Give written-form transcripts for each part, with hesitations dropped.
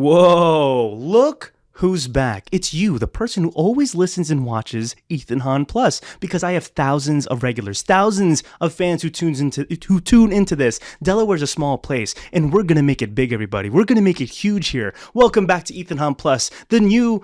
Whoa, look who's back. It's you, the person who always listens and watches Ethan Hahn Plus, because I have thousands of regulars, thousands of fans who tune into this. Delaware's a small place, and we're going to make it big, everybody. We're going to make it huge here. Welcome back to Ethan Hahn Plus, the new,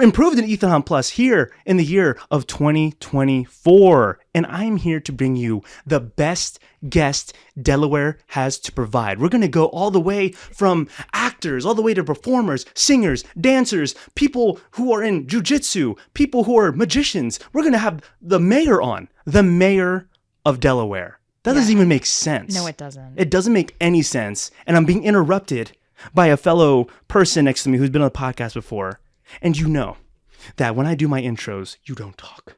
improved in Ethan Hahn Plus here in the year of 2024. And I'm here to bring you the best guest Delaware has to provide. We're going to go all the way from actors, all the way to performers, singers, dancers, people who are in jujitsu, people who are magicians. We're going to have the mayor on, the mayor of Delaware. That doesn't even make sense. No, it doesn't. It doesn't make any sense. And I'm being interrupted by a fellow person next to me who's been on the podcast before. And you know that when I do my intros, you don't talk.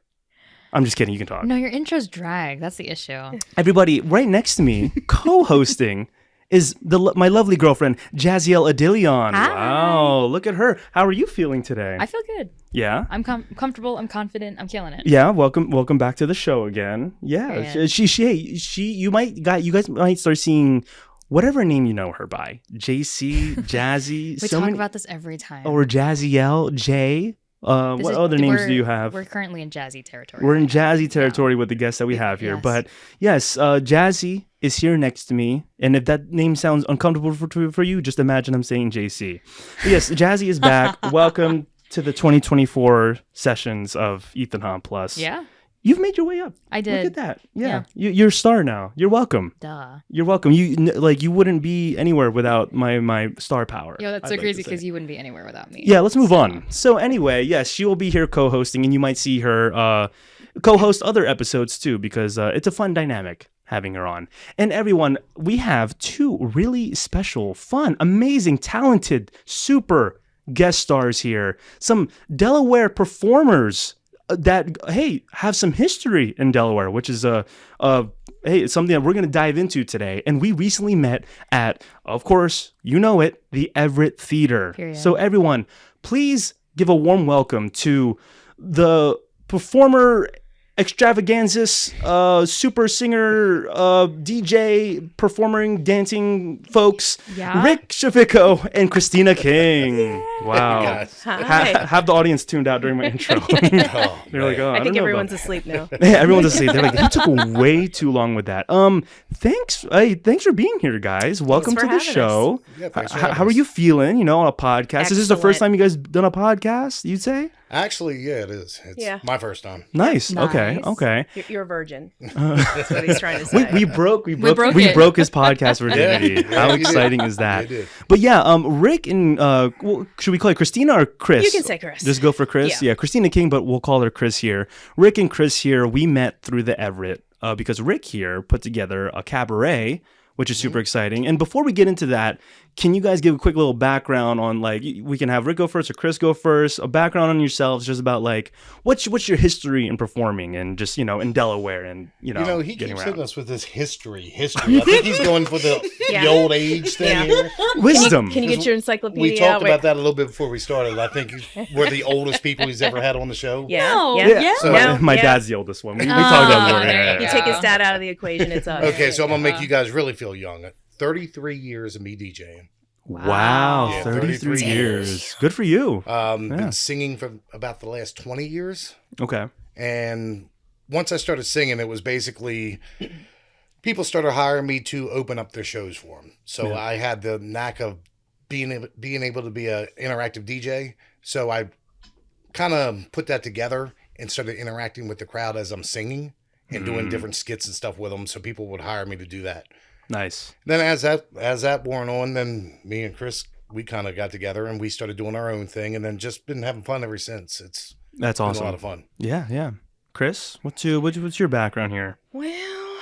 I'm just kidding. You can talk. No, your intros drag. That's the issue. Everybody, right next to me, co-hosting, is my lovely girlfriend, Jaziel Adilion. Hi. Wow, look at her. How are you feeling today? I feel good. Yeah? I'm comfortable. I'm confident. I'm killing it. Yeah, welcome back to the show again. Yeah, you guys might start seeing whatever name you know her by. JC, Jazzy. We talk about this every time. Or Jaziel, Jay. What other names do you have? We're currently in Jazzy territory. We're in Jazzy territory with the guests that we have here. Yes. But yes, Jazzy is here next to me. And if that name sounds uncomfortable for you, just imagine I'm saying JC. But yes, Jazzy is back. Welcome to the 2024 sessions of Ethan Hahn Plus. Yeah. You've made your way up. I did. Look at that. Yeah. You're a star now. You're welcome. Duh. You're welcome. You wouldn't be anywhere without my star power. Yo, that's so crazy because you wouldn't be anywhere without me. Yeah, let's move on. So anyway, yes, she will be here co-hosting, and you might see her co-host other episodes too, because it's a fun dynamic having her on. And everyone, we have two really special, fun, amazing, talented, super guest stars here. Some Delaware performers that, hey, have some history in Delaware, which is it's something that we're going to dive into today. And we recently met at, of course, you know it, the Everett Theater. Period. So everyone, please give a warm welcome to the performer extravaganzas, super singer, DJ, performing, dancing folks, Yeah. Rick Sciavicco and Christina King. Wow. Hi. Have the audience tuned out during my intro. They're like, oh, I don't think know everyone's about asleep now. that. Yeah, everyone's asleep. They're like, he took way too long with that. Thanks for being here, guys. Welcome for to the having show. Yeah, thanks for having How are us. you feeling? On a podcast. Is this the first Excellent. time you guys done a podcast? You'd say? Actually, yeah, it is. It's Yeah. my first time. Nice. Okay. Nice. Okay. You're a virgin. That's what he's trying to say. We broke broke his it. podcast virginity. Yeah, How we did. exciting is that? We did. But yeah, Rick and should we call it Christina or Chris? You can say Chris. Just go for Chris. Yeah. Yeah, Christina King, but we'll call her Chris here. Rick and Chris here. We met through the Everett because Rick here put together a cabaret, which is super exciting. And before we get into that, can you guys give a quick little background on, like, we can have Rick go first or Chris go first, a background on yourselves, just about like what's your history in performing and just in Delaware and He getting keeps around. hitting us with this history. I think he's going for the old age thing here. Wisdom. Can you get your encyclopedia We talked out? about that a little bit before we started. I think we're the oldest people he's ever had on the show. Yeah. No. Yeah. Yeah. So- No, My yeah. dad's the oldest one. We talked about it more. there Yeah, you You yeah. take his dad out of the equation, it's us. Okay, so I'm going to make you guys really feel young. 33 years of me DJing. Wow, Yeah, 33 33 years. Good for you. Been singing for about the last 20 years. Okay. And once I started singing, it was basically people started hiring me to open up their shows for them. So I had the knack of being able to be an interactive DJ. So I kind of put that together and started interacting with the crowd as I'm singing and doing different skits and stuff with them. So people would hire me to do that. Nice. Then as that wore on, then me and Chris, we kind of got together and we started doing our own thing, and then just been having fun ever since. That's Been awesome. a lot of fun. Yeah, yeah. Chris, what's your background here? Well,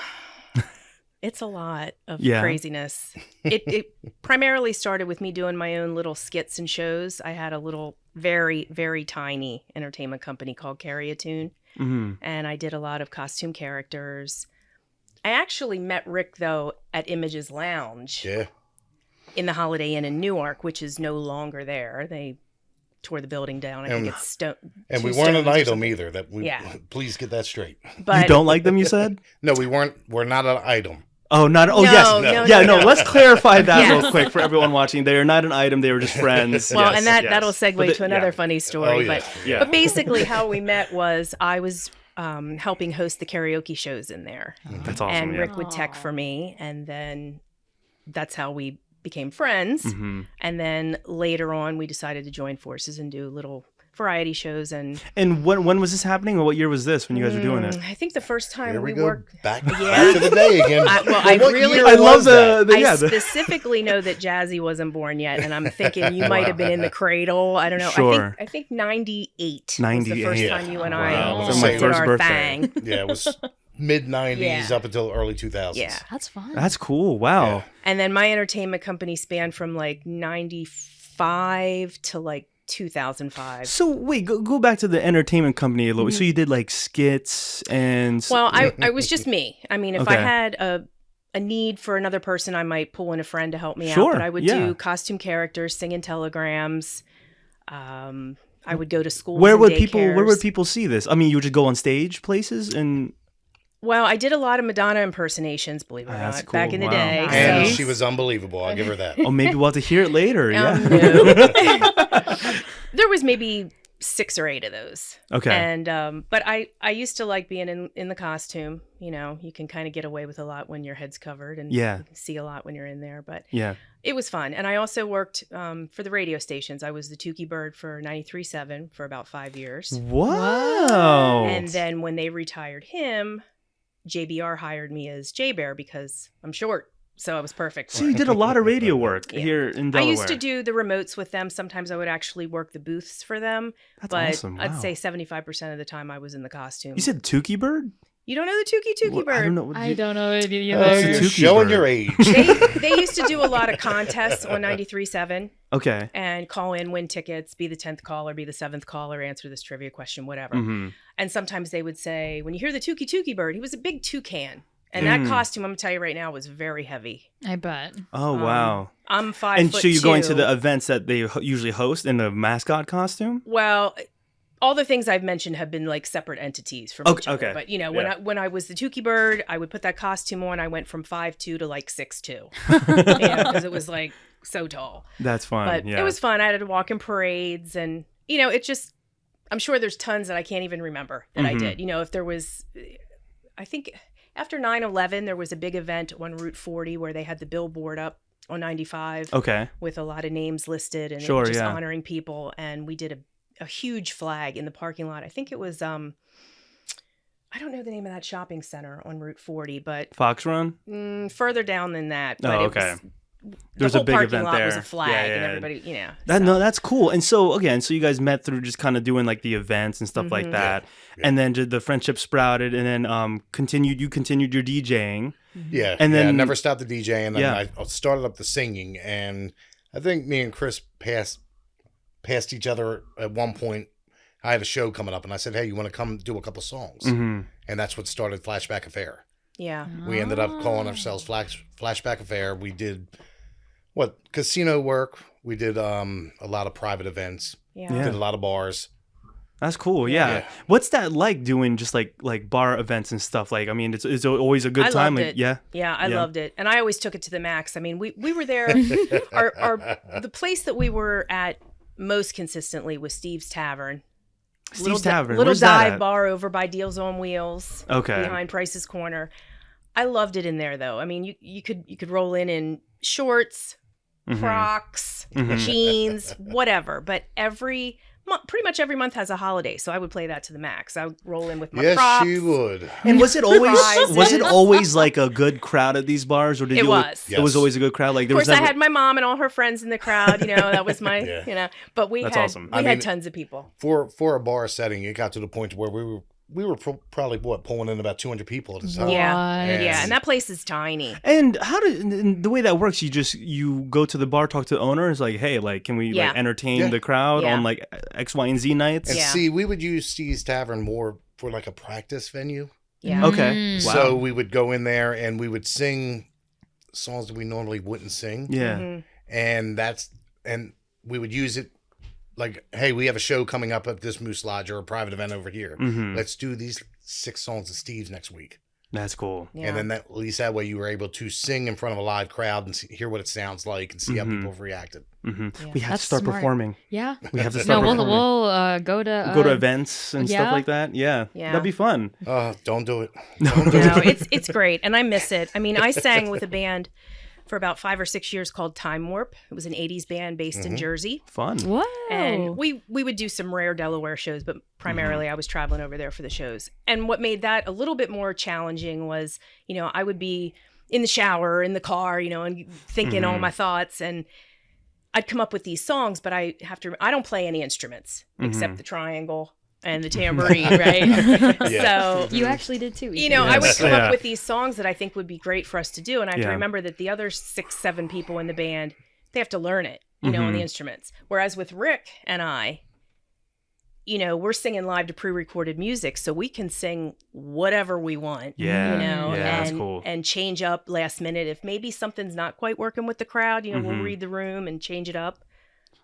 it's a lot of Yeah. craziness. It primarily started with me doing my own little skits and shows. I had a little very, very tiny entertainment company called Carry a Tune, and I did a lot of costume characters. I actually met Rick, though, at Images Lounge Yeah. in the Holiday Inn in Newark, which is no longer there. They tore the building down. I think it's stone. And we two weren't an stones or item something. either. Yeah. Please get that straight. But You don't like them, you said? No, we're not an item. Oh, not. Oh, No, yes. no, Yeah, no, no. no. Let's clarify that Yes. real quick for everyone watching. They are not an item. They were just friends. Well, Yes, and that yes. that'll segue But to another yeah. funny story. Oh, yeah. But Yeah. but basically, how we met was I was helping host the karaoke shows in there, That's awesome. and yeah. Rick would tech for me, and then that's how we became friends. Mm-hmm. And then later on, we decided to join forces and do little variety shows. And And when was this happening, or what year was this when you guys were doing it? I think the first time Here we we go worked. back Yeah. to the day again. I What really- year I love was that? I specifically know that Jazzy wasn't born yet, and I'm thinking you might have been in the cradle. I don't know. Sure. I think 98 was 98. the first Yeah. time you and Wow. I From my did first our birthday. thing. Yeah, it was mid 90s Yeah. up until early 2000s. Yeah. That's fun. That's cool. Wow. Yeah. And then my entertainment company spanned from like 95 to like 2005. So wait, go back to the entertainment company a little. So you did like skits and. Well, I was just me. I mean, if I Okay. had a need for another person, I might pull in a friend to help me Sure, out. But I would yeah. do costume characters, singing telegrams. I would go to schools. Where and would people daycares. see this? I mean, you would just go on stage places and. Well, I did a lot of Madonna impersonations, believe it or That's not, cool. back in the Wow. day. And so- she was unbelievable. I'll give her that. Oh, maybe we'll have to hear it later. Yeah. No. There was maybe 6 or 8 of those. Okay. And but I used to like being in the costume. You know, you can kind of get away with a lot when your head's covered, and Yeah. you can see a lot when you're in there. But Yeah. it was fun. And I also worked for the radio stations. I was the Tukey Bird for 93.7 for about 5 years. Wow. And then when they retired him, JBR hired me as J Bear because I'm short. So I was perfect. So For you it. did a lot of radio work Yeah. here in I Delaware. used to do the remotes with them. Sometimes I would actually work the booths for them. That's but awesome. Wow. I'd say 75% of the time I was in the costume. You said Tukey Bird? You don't know the Tukey Well, Bird? I don't know. I don't know it either. That's a You're Tukey showing bird. your age. They used to do a lot of contests on 93.7 Okay. and call in, win tickets, be the 10th caller, be the 7th caller, answer this trivia question, whatever. Mm-hmm. And sometimes they would say, when you hear the Tukey Bird, he was a big toucan. And that costume, I'm going to tell you right now, was very heavy. I bet. Oh, wow. I'm 5 And foot so you're going to 2. the events that they usually host in the mascot costume? Well, all the things I've mentioned have been like separate entities from each other. Okay. But you know, Yeah. when I was the Tukey Bird, I would put that costume on. I went from 5'2" to like 6'2", because it was like so tall. That's fun. But yeah. it was fun. I had to walk in parades, and you know, it just. I'm sure there's tons that I can't even remember that I Mhm. did. You know, if there was, I think after 9/11, there was a big event on Route 40 where they had the billboard up on 95 Okay. with a lot of names listed and Sure, just yeah. honoring people. And we did a huge flag in the parking lot. I think it was, I don't know the name of that shopping center on Route 40, but Fox Run? further down than that. But Oh, it okay. was, There's the a whole big parking event lot there. was a flag, Yeah, yeah, and yeah. everybody, you know. That, so- no, that's cool. And so again, so you guys met through just kind of doing like the events and stuff like Mhm. that, Yeah. and then the friendship sprouted, and then continued your DJing. Yeah. And then- I never stopped the DJ, and then Yeah. I started up the singing, and I think me and Chris passed each other at one point. I had a show coming up, and I said, "Hey, you want to come do a couple songs?" Mm-hmm. And that's what started Flashback Affair. Yeah. We ended up calling ourselves Flashback Affair. We did casino work. We did a lot of private events. Yeah. Yeah. Did a lot of bars. That's cool. Yeah. Yeah. What's that like doing just like bar events and stuff? Like, I mean, it's always a good I time. loved Like, it. yeah. Yeah, I Yeah. loved it. And I always took it to the max. I mean, we were there. The place that we were at most consistently was Steve's Tavern. Steve's Tavern. Little Where's that dive at? bar over by Deals on Wheels. Okay. Behind Price's Corner. I loved it in there though. I mean, you could roll in shorts, Mhm. Crocs, Mhm. jeans, whatever. But pretty much every month has a holiday, so I would play that to the max. I would roll in with my Yes, props. she would. And was it always Prizes. like a good crowd at these bars, or did It you? was. It was Yes. always a good crowd. Like Of there course, was never. I had my mom and all her friends in the crowd. You know, that was my, Yeah. you know. But we That's had awesome. we I had mean- tons of people. For a bar setting, it got to the point where we were probably pulling in about 200 people at a time. Yeah, What? yeah, and that place is tiny. And and the way that works, you go to the bar, talk to the owner. It's like, hey, like, can we Yeah. like entertain Yeah. the crowd Yeah. on like X, Y, and Z nights? And Yeah. see, we would use Steve's Tavern more for like a practice venue. Yeah. Okay. Mm. Wow. So we would go in there and we would sing songs that we normally wouldn't sing. Yeah. Mhm. And we would use it like, hey, we have a show coming up at this Moose Lodge or a private event over here. Mhm. Let's do these 6 songs of Steve's next week. That's cool. Yeah. And then at least that way you were able to sing in front of a live crowd and hear what it sounds like and see how people have reacted. Mm-hmm. Yeah. We have That's to start smart. performing. Yeah. We have to No, start we'll performing. go to Go to events and stuff yeah. like that. Yeah. That'd be fun. Don't do it. No, it's great, and I miss it. I mean, I sang with a band for about 5 or 6 years called Time Warp. It was an 80s band based in Jersey. Fun. Wow. And we would do some rare Delaware shows, but primarily I was traveling over there for the shows. And what made that a little bit more challenging was, I would be in the shower, in the car, and thinking all my thoughts, and I'd come up with these songs, but I don't play any instruments except the triangle and the tambourine, right? So you actually did too. I would come up with these songs that I think would be great for us to do, and I have to remember that the other 6, 7 people in the band, they have to learn it, on the instruments. Whereas with Rick and I, we're singing live to pre-recorded music, so we can sing whatever we want. That's cool. And change up last minute if maybe something's not quite working with the crowd. We'll read the room and change it up.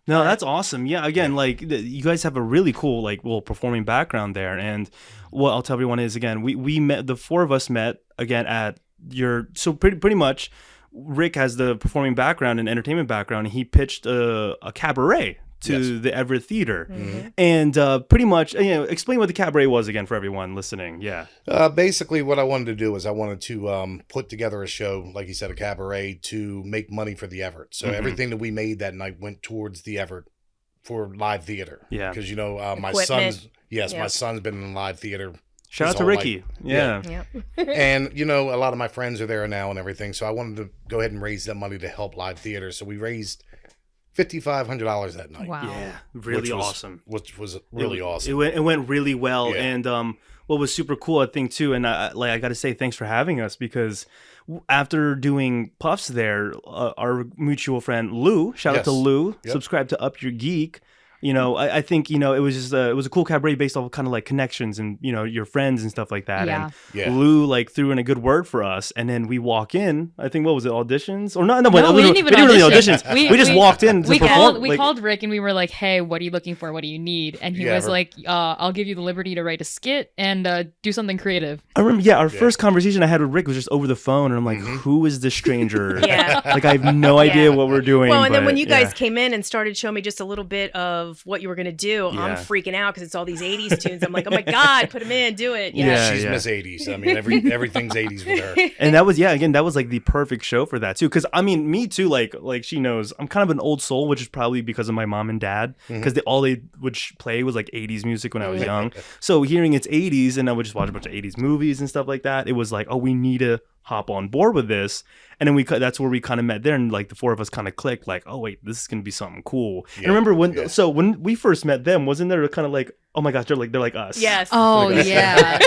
No, that's awesome. Yeah, again, like you guys have a really cool, performing background there. And what I'll tell everyone is, again, we met, the 4 of us met again at so pretty much Rick has the performing background and entertainment background, and he pitched a cabaret to the Everett Theater. And pretty much, explain what the cabaret was again for everyone listening. Yeah. Basically, what I wanted to do is I wanted to put together a show, like you said, a cabaret, to make money for the Everett. So everything that we made that night went towards the Everett for live theater. Yeah. Because, my son's been in live theater. Shout out to Ricky. Yeah. And, a lot of my friends are there now and everything. So I wanted to go ahead and raise that money to help live theater. So we raised $5,500 that night. Wow. Yeah, really awesome. Which was really awesome. It went really well. Yeah. And what was super cool, I think, too, and I got to say thanks for having us, because after doing Puffs there, our mutual friend Lou, shout out to Lou, subscribe to Up Your Geek. I think, it was just it was a cool cabaret based off of kind of like connections and, your friends and stuff like that. Yeah. And Lou threw in a good word for us. And then we walk in, I think, what was it, auditions? Or no, we didn't even really audition. We just walked in to perform. We called Rick and we were like, hey, what are you looking for? What do you need? And he was like, I'll give you the liberty to write a skit and do something creative. I remember, our first conversation I had with Rick was just over the phone. And I'm like, who is this stranger? I have no idea what we're doing. Well, and then when you guys came in and started showing me just a little bit of what you were going to do, I'm freaking out because it's all these 80s tunes. I'm like, oh my God, put them in, do it. She's Miss 80s. I mean, everything's 80s with her. And that was, that was the perfect show for that too. Because I mean, me too, like she knows, I'm kind of an old soul, which is probably because of my mom and dad, because all they would play was 80s music when I was young. So hearing it's 80s, and I would just watch a bunch of 80s movies and stuff like that, it was like, oh, we need to hop on board with this. And then that's where we kind of met there, and the 4 of us kind of clicked, oh wait, this is gonna be something cool. And remember when we first met them, wasn't there kind of oh my gosh, they're like us. Yes. Oh yeah.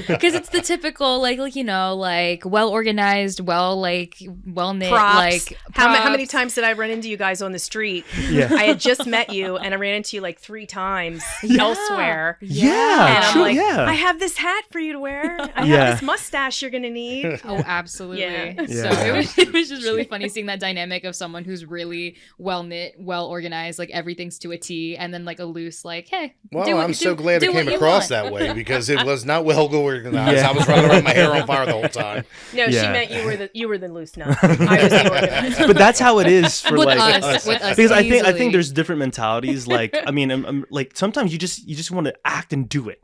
Because it's the typical well organized, well knit, props. How props. many times did I run into you guys on the street? I had just met you and I ran into you 3 times elsewhere. Yeah. And I'm I have this hat for you to wear. I have this mustache you're gonna need. Oh, absolutely. Yeah. So it was just really funny seeing that dynamic of someone who's really well knit, well organized, everything's to a T, and then a loose hey. Well, I'm so glad it came across that way, because it was not well organized. I was running around with my hair on fire the whole time. No, she meant you were the loose nut. I was the organized. But that's how it is for with us. Because I think there's different mentalities. I mean, sometimes you just want to act and do it.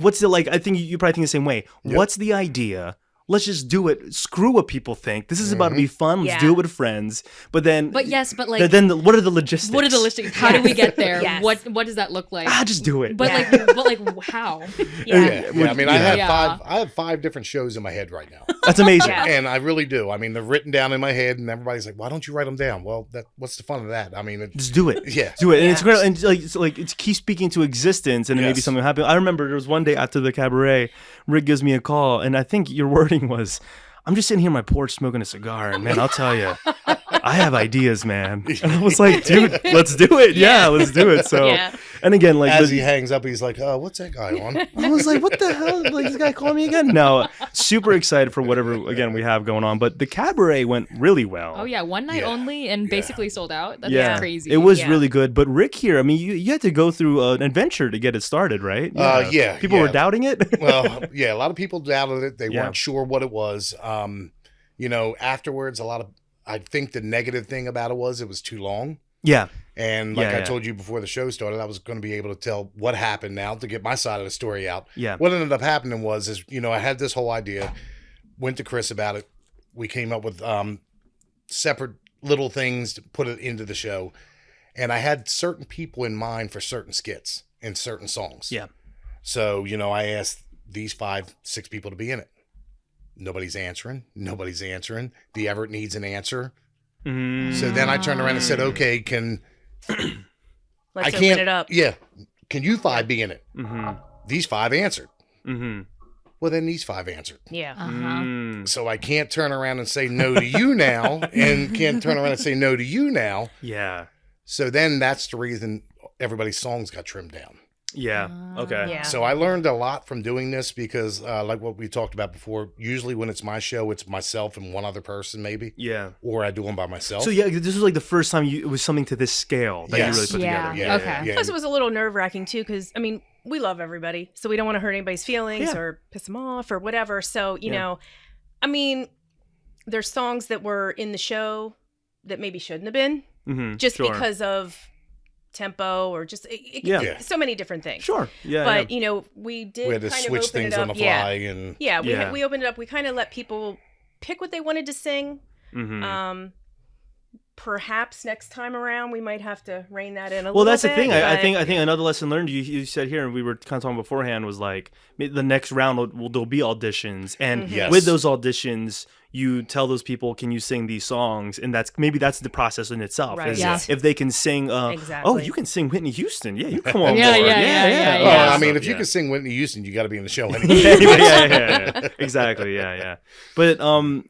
What's the I think you probably think the same way. Yep. What's the idea? Let's just do it. Screw what people think. This is about to be fun. Let's do it with friends. Then what are the logistics? What are the logistics? How do we get there? Yes. What does that look like? Just do it. But how? I mean, I have 5 different shows in my head right now. That's amazing. And I really do. I mean, they're written down in my head, and everybody's like, "Why don't you write them down?" Well, what's the fun of that? I mean, just do it. Yeah, do it. And it's great. And it's keep speaking to existence, and then maybe something will happen. I remember there was one day after the cabaret, Rick gives me a call, and I think your wording was, I'm just sitting here on my porch smoking a cigar, and man, I'll tell you, I have ideas, man. And I was like, dude, let's do it. Yeah, let's do it. So, Yeah. and again, like, As he hangs up, he's like, what's that guy on? I was like, what the hell? Like, this guy calling me again? No, super excited for whatever, again, we have going on. But the cabaret went really well. Oh yeah, one night Yeah. only and basically sold out. That's Yeah, crazy. It was Yeah. really good. But Rick here, I mean, you had to go through an adventure to get it started, right? Yeah, People yeah. were doubting it. Well, yeah, a lot of people doubted it. They Yeah. weren't sure what it was. Afterwards, I think the negative thing about it was too long. Yeah. And like Yeah, I told you before the show started, I was going to be able to tell what happened now to get my side of the story out. Yeah. What ended up happening was I had this whole idea, went to Chris about it. We came up with separate little things to put it into the show. And I had certain people in mind for certain skits and certain songs. Yeah. So, I asked these 5-6 people to be in it. Nobody's answering. The Everett needs an answer. Mm. So then I turned around and said, okay, Let's I open can't, it up. yeah. Can you 5 be in it? Mm-hmm. These 5 answered. Mm-hmm. Well, then these 5 answered. Yeah. Uh-huh. So I can't turn around and say no to you now, and can't turn around and say no to you now. Yeah. So then that's the reason everybody's songs got trimmed down. Yeah. Okay. Yeah. So I learned a lot from doing this because, like what we talked about before, usually when it's my show, it's myself and one other person maybe, Yeah. or I do them by myself. So yeah, this was like the first time it was something to this scale that Yes. you really put Yeah. together. Yeah, Okay. yeah. Plus, it was a little nerve wracking too, because we love everybody, so we don't want to hurt anybody's feelings Yeah. or piss them off or whatever. So Yeah. there's songs that were in the show that maybe shouldn't have been, Mm-hmm. just Sure. because of tempo or just Yeah. so many different things. Sure. Yeah. But yeah. we did We had to kind switch of open things it on up. the fly, and Yeah, Yeah. we opened it up. We kind of let people pick what they wanted to sing. Mm-hmm. Perhaps next time around we might have to rein that in a Well, little that's the bit, thing. I but- think another lesson learned you said here, and we were kind of talking beforehand, was like the next round there'll be auditions, and Mhm. with those auditions, you tell those people, can you sing these songs? And that's the process in itself. Right. Is Yeah. If they can sing, Exactly. oh, you can sing Whitney Houston. Yeah, you come on Yeah, board. yeah. Well, I So, mean, if you yeah. can sing Whitney Houston, you got to be in the show yeah, anyway. yeah. Exactly. Yeah. But no,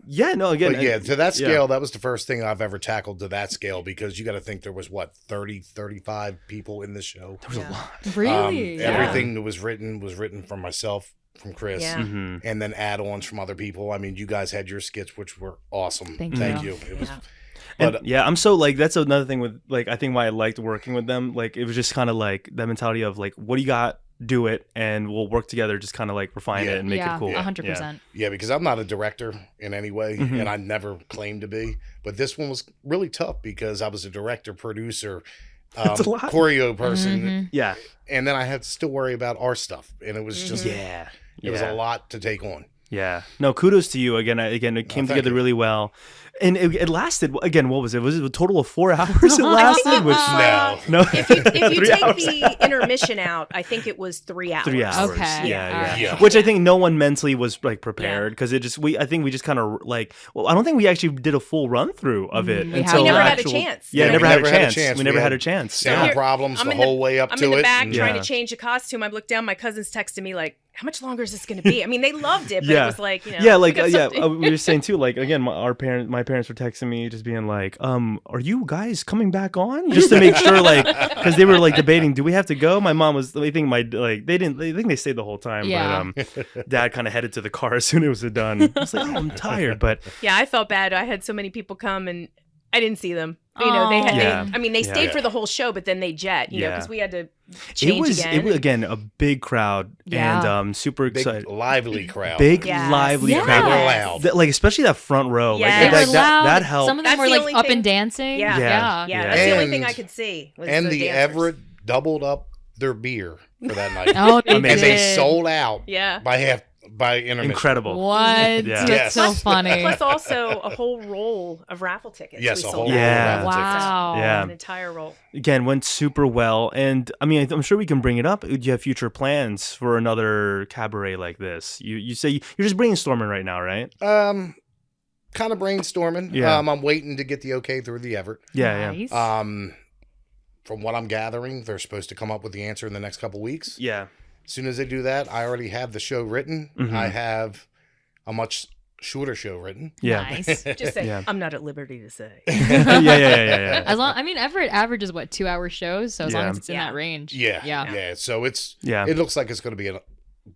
again, But yeah, to that yeah. scale, that was the first thing I've ever tackled to that scale, because you got to think there was 30, 35 people in the show. there was a lot. Really? Everything that was written from myself, from Chris, Yeah. Mm-hmm. and then add-ons from other people. I mean, you guys had your skits, which were awesome. Thank you. It was, Yeah. And but yeah, I'm so like, that's another thing with like, I think why I liked working with them. Like, it was just kind of like that mentality of like, what do you got? Do it, and we'll work together. Just kind of like refine Yeah. it and make Yeah, it cool. 100%. yeah, because I'm not a director in any way, Mhm. and I never claimed to be. But this one was really tough because I was a director, producer, That's a lot. choreo person, Mhm. Yeah. and then I had to still worry about our stuff, and it was just Yeah. it was a lot to take on. Yeah. No, kudos to you again. It came thank together you. really well, and it lasted. Again, what was it? Was it a total of 4 hours? It lasted. Which No. no. If you 3 take hours. the intermission out, I think it was 3 hours. 3 hours. Okay. Yeah. Yeah. Which I think no one mentally was like prepared, because I think we just kind of like. Well, I don't think we actually did a full run through of it We until We never had a actual- chance. Yeah, We never had a chance. We We never had had a chance. Sound here- problems I'm the in the- whole way up I'm to in the it. back and- trying Yeah. to change a costume. I look down. My cousin's texting me like, "How much longer is this going to be?" I mean, they loved it, but Yeah. it was like, Yeah, like we got something- we were saying too. Like again, my parents were texting me, just being like, "Are you guys coming back on?" Just to make sure, like, because they were like debating, do we have to go? My mom was, they think they stayed the whole time. Yeah. But Dad kind of headed to the car as soon as it was done. I was like, oh, I'm tired, but Yeah, I felt bad. I had so many people come and I didn't see them. You know, they had. Yeah. They stayed Yeah. for the whole show, but then they jet. You know, Yeah. because we had to it change was again. again a big crowd Yeah. and super Big, excited, lively crowd. big Yes. lively Yes. crowd. They were loud. Like especially that front row, Yes. They like were that, loud. that helped. Some of them That's were the like only up thing- and dancing. Yeah. Yeah. Yeah, Yeah. that's the only thing And- I could see. Was And the dancers. Everett doubled up their beer for that night. Oh, they Amazing. And they did. sold out Yeah. by intermission. Incredible. What? Yeah. That's Yes. so funny. Plus, also a whole roll of raffle tickets. Yes, we a sold whole out. roll of Yeah. raffle tickets. Wow. Yeah. An entire roll. Again, went super well, and I mean, I'm sure we can bring it up. Do you have future plans for another cabaret like this? You say you're just brainstorming right now, right? Kind of brainstorming. Yeah. I'm waiting to get the okay through the Everett. Yeah, Nice. From what I'm gathering, they're supposed to come up with the answer in the next couple weeks. yeah, As soon as they do that, I already have the show written. Mhm. I have a much shorter show written. Yeah. Nice. Just say, Yeah. I'm not at liberty to say. yeah. As long, I mean, Everett averages what 2-hour shows, so as long Yeah. as it's in Yeah. that range. Yeah. Yeah. So it's Yeah. it looks like it's going to be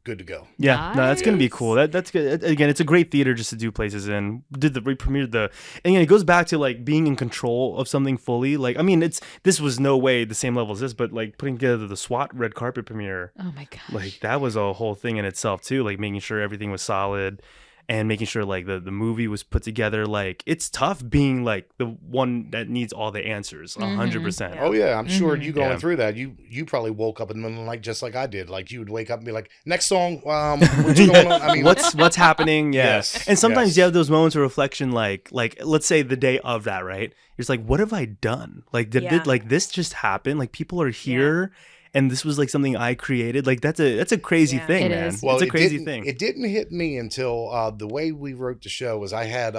good to go. Yeah, no, that's gonna be Nice. cool. That's good. Again, it's a great theater just to do places in. We premiered and again, it goes back to like being in control of something fully. Like, I mean, this was no way the same level as this, but like putting together the SWAT red carpet premiere, Oh my gosh. like that was a whole thing in itself too. Like making sure everything was solid. And making sure like the movie was put together. Like it's tough being like the one that needs all the answers 100%. Oh yeah, I'm sure you going Yeah. through that. You probably woke up in the middle of the night just like I did. Like you would wake up and be like, "Next song, what's going on?" I mean, what's happening? Yeah. Yes, And sometimes yes. you have those moments of reflection, like let's say the day of that, right? You're just like, what have I done? Like did like this just happen? Like people are here. And this was like something I created. Like that's a crazy Yeah. thing, It man. is. well, It's a it crazy didn't- thing. It didn't hit me until the way we wrote the show was I had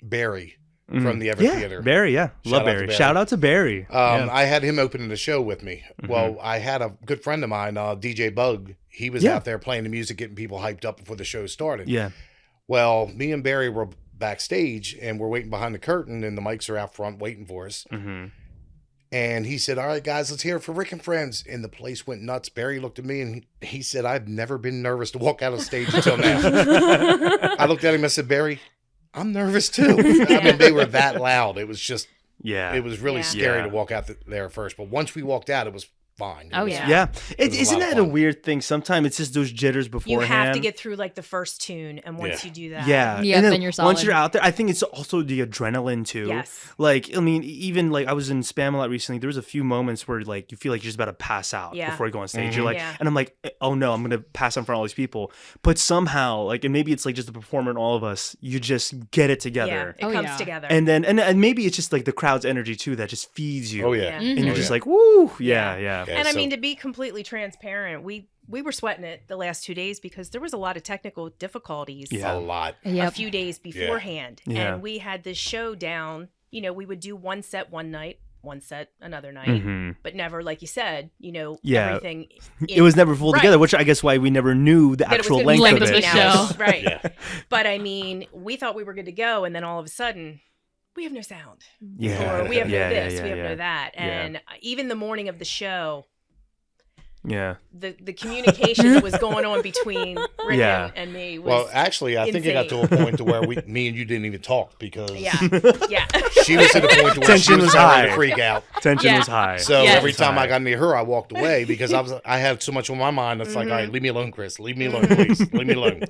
Barry from the Everett yeah, Theater. Barry, yeah. Shout Love out to Barry. Barry. Shout out to Barry. I had him opening the show with me. Well, I had a good friend of mine, DJ Bug. He was Yeah. out there playing the music, getting people hyped up before the show started. Yeah. Well, me and Barry were backstage and we're waiting behind the curtain and the mics are out front waiting for us. Mm-hmm. And he said, "All right, guys, let's hear it for Rick and Friends." And the place went nuts. Barry looked at me and he said, "I've never been nervous to walk out of the stage until now." I looked at him and I said, "Barry, I'm nervous too." I mean, they were that loud. It was just, Yeah. it was really Yeah. scary Yeah. to walk out there first. But once we walked out, it was fine. It Oh, was- yeah. Yeah. was a Isn't lot of that a fun. weird thing? Sometimes it's just those jitters You beforehand. have to get through like the first tune, and once Yeah. you do that, Yeah. Yep, And then you're once solid. you're out there, I think it's also the adrenaline too. Yes. Like, I mean, even like I was in Spamalot recently, there was a few moments where like you feel like you're just about to pass out Yeah. before you go on stage. Mhm. You're like, Yeah. and I'm like, oh no, I'm going to pass out in front of all these people. But somehow, like, and maybe it's like just the performer and all of us, you just get it yeah, together. it Oh, comes yeah. together. And then, and maybe it's just like the crowd's energy too that just feeds you. Oh, yeah. Yeah. And you're Oh, just yeah. like, woo, yeah. Yeah, And I so- mean, to be completely transparent, we were sweating it the last 2 days because there was a lot of technical difficulties Yeah. a lot. a Yep. few days beforehand. Yeah. And we had this show down, we would do one set one night, one set another night, Mhm. but never, like you said, Yeah. everything. It was never full Right. together, which I guess why we never knew the that it was actual gonna be length of length of it. the 16 hours. show. Right. Yeah. But I mean, we thought we were good to go. And then all of a sudden, we have no sound. Yeah. Or we have no Yeah, this, yeah, we have yeah. no that. Yeah. And even the morning of the show, Yeah. the communication that was going on between Rick Yeah. and me was Well, actually, I think it got to a point to where me and you didn't even talk because yeah. she was to the point to where she Tension was was starting to high. freak out. Tension Yeah. was high. So Yes. every time I got near her, I walked away because I had so much on my mind. It's like, all right, leave me alone, Chris. Leave me alone, please. Leave me alone.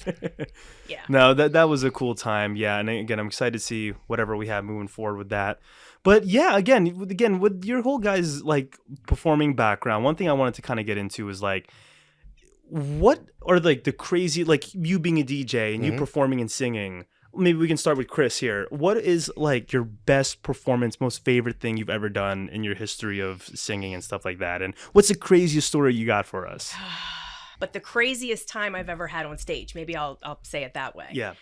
Yeah. No, that was a cool time. Yeah, and again, I'm excited to see whatever we have moving forward with that. But yeah, again, with your whole guys like performing background, one thing I wanted to kind of get into is like, what are like the crazy, like you being a DJ and you performing and singing. Maybe we can start with Chris here. What is like your best performance, most favorite thing you've ever done in your history of singing and stuff like that? And what's the craziest story you got for us? But the craziest time I've ever had on stage, maybe I'll say it that way. Yeah.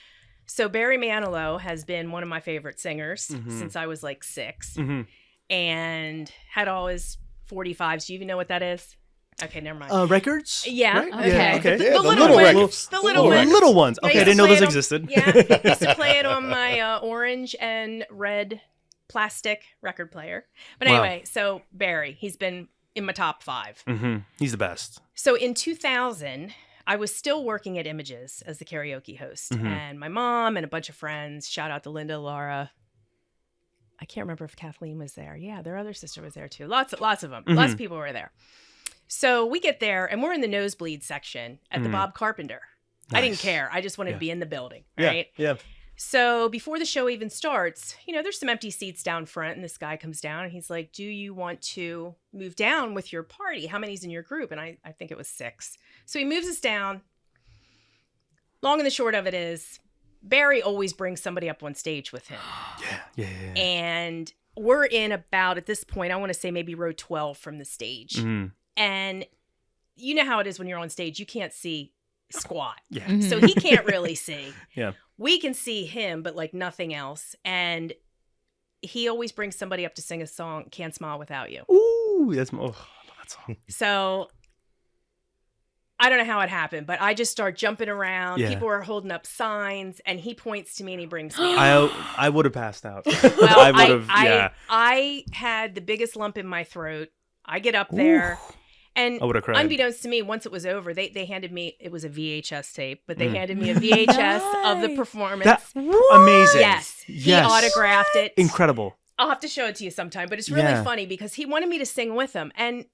So Barry Manilow has been one of my favorite singers Mhm. since I was like 6 Mm-hmm. and had all his 45s. Do you even know what that is? Okay, never mind. Records? Yeah. Right? Okay. Yeah, okay. Yeah, the little little ones. records. The little ones. Little ones. I Okay, I used didn't to know play those it on- existed. Yeah, I used to play it on my orange and red plastic record player. But Wow. anyway, so Barry, he's been in my top 5. Mm-hmm. He's the best. So in 2000, I was still working at Images as the karaoke host. Mhm. And my mom and a bunch of friends, shout out to Linda, Laura. I can't remember if Kathleen was there. Yeah, their other sister was there too. Lots of them. Lots of people were there. So we get there and we're in the nosebleed section at the Mhm. Bob Carpenter. I didn't Nice. care. I just wanted Yeah. to be in the building, Yeah, right? yeah. So before the show even starts, there's some empty seats down front, and this guy comes down and he's like, "Do you want to move down with your party? How many's in your group?" And I think it was 6. So he moves us down. Long and the short of it is, Barry always brings somebody up on stage with him. Yeah. And we're in about, at this point, I want to say maybe row 12 from the stage. Mhm. And you know how it is when you're on stage, you can't see squat. Yeah. Mhm. So he can't really see. Yeah. We can see him, but like nothing else. And he always brings somebody up to sing a song, Can't Smile Without You. Ooh, that's I love that song. So I don't know how it happened, but I just start jumping around. Yeah. People are holding up signs, and he points to me and he brings me up. I would have passed out. Well, I would have. Yeah. I had the biggest lump in my throat. I get up there, and I would have cried. unbeknownst to me, once it was over, they handed me, it was a VHS tape, but they handed me a VHS of the performance. Amazing. Yes. He autographed it. Incredible. I'll have to show it to you sometime, but it's really funny because he wanted me to sing with him. And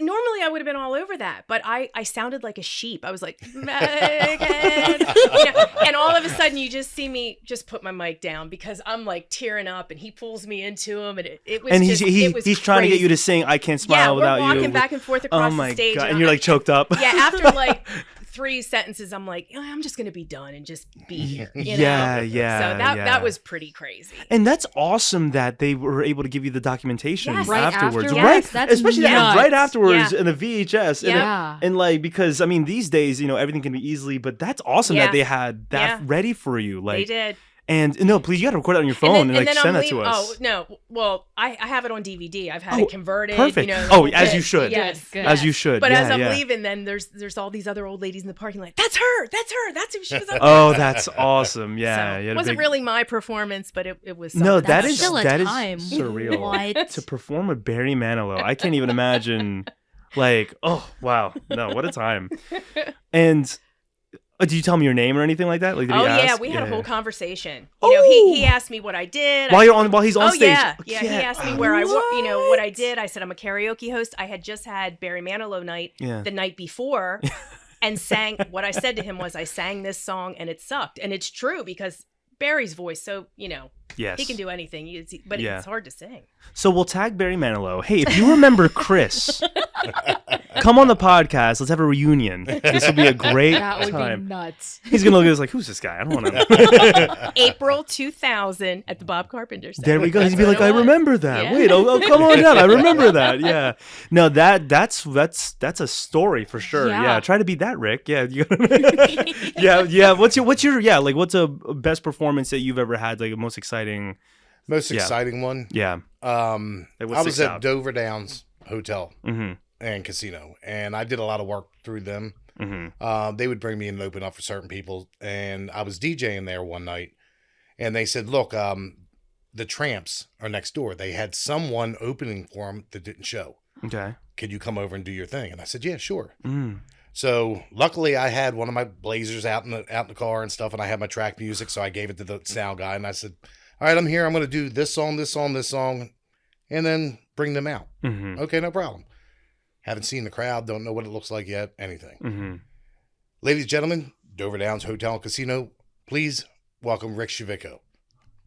normally I would have been all over that, but I sounded like a sheep. I was like, Megan. And all of a sudden you just see me just put my mic down because I'm like tearing up, and he pulls me into him, and it was he's trying to get you to sing I Can't Smile Without You. Yeah, we're walking back and forth across the stage. God. And you're like choked up. Yeah, after like 3 sentences, I'm like, I'm just going to be done and just be here. You know? Yeah. So that was pretty crazy. And that's awesome that they were able to give you the documentation Right afterwards. after? Right? Yes, that's Especially nuts. right afterwards Yeah. in the VHS. Yeah. And like, because I mean, these days, everything can be easily, but that's awesome that they had that ready for you. Like, they did. And no, please, you got to record it on your phone and then send I'm that to us. Oh, no. Well, I have it on DVD. I've had it converted. Perfect. The Oh, whole as bit. you should. Yes. Good. As you should. But yeah, as I'm yeah. leaving, then there's all these other old ladies in the parking lot. That's her. That's her. That's who she was. Oh, that's awesome. Yeah. So, you had it a wasn't big- really my performance, but it was. No, something that That's is still a that is time. surreal. What? To perform with Barry Manilow. I can't even imagine. Like, oh wow, no, what a time. And did you tell him your name or anything like that? Like, did he ask? We had a whole conversation. He asked me what I did. While he's on stage. Yeah. He asked me where what I did. I said I'm a karaoke host. I had just had Barry Manilow night the night before, and sang. What I said to him was, I sang this song and it sucked, and it's true because Barry's voice. So Yes. he can do anything, but it's hard to sing. So we'll tag Barry Manilow. Hey, if you remember Chris, come on the podcast. Let's have a reunion. This will be a great That would time. be nuts. He's gonna look at us like, who's this guy? I don't want to. April 2000 at the Bob Carpenter Center. There we go. He's gonna be That's like, I what it was. remember that. Yeah. Wait, come on down. I remember that. Yeah. No, that's a story for sure. Yeah. Try to beat that, Rick. Yeah. Yeah. What's a best performance that you've ever had? Like the most exciting. Most exciting one. Yeah. I was at out? Dover Downs Hotel Mm-hmm. and Casino, and I did a lot of work through them. Mm-hmm. They would bring me in and open up for certain people, and I was DJing there one night, and they said, "Look, the Tramps are next door. They had someone opening for them that didn't show. Okay. Could you come over and do your thing?" And I said, "Yeah, sure." Mm. So luckily, I had one of my Blazers out in the car and stuff, and I had my track music, so I gave it to the sound guy, and I said, "All right, I'm here. I'm going to do this song, this song, this song, and then bring them out." Mm-hmm. Okay, no problem. Haven't seen the crowd, don't know what it looks like yet, anything. Mm-hmm. Ladies and gentlemen, Dover Downs Hotel and Casino, please welcome Rick Sciavicco.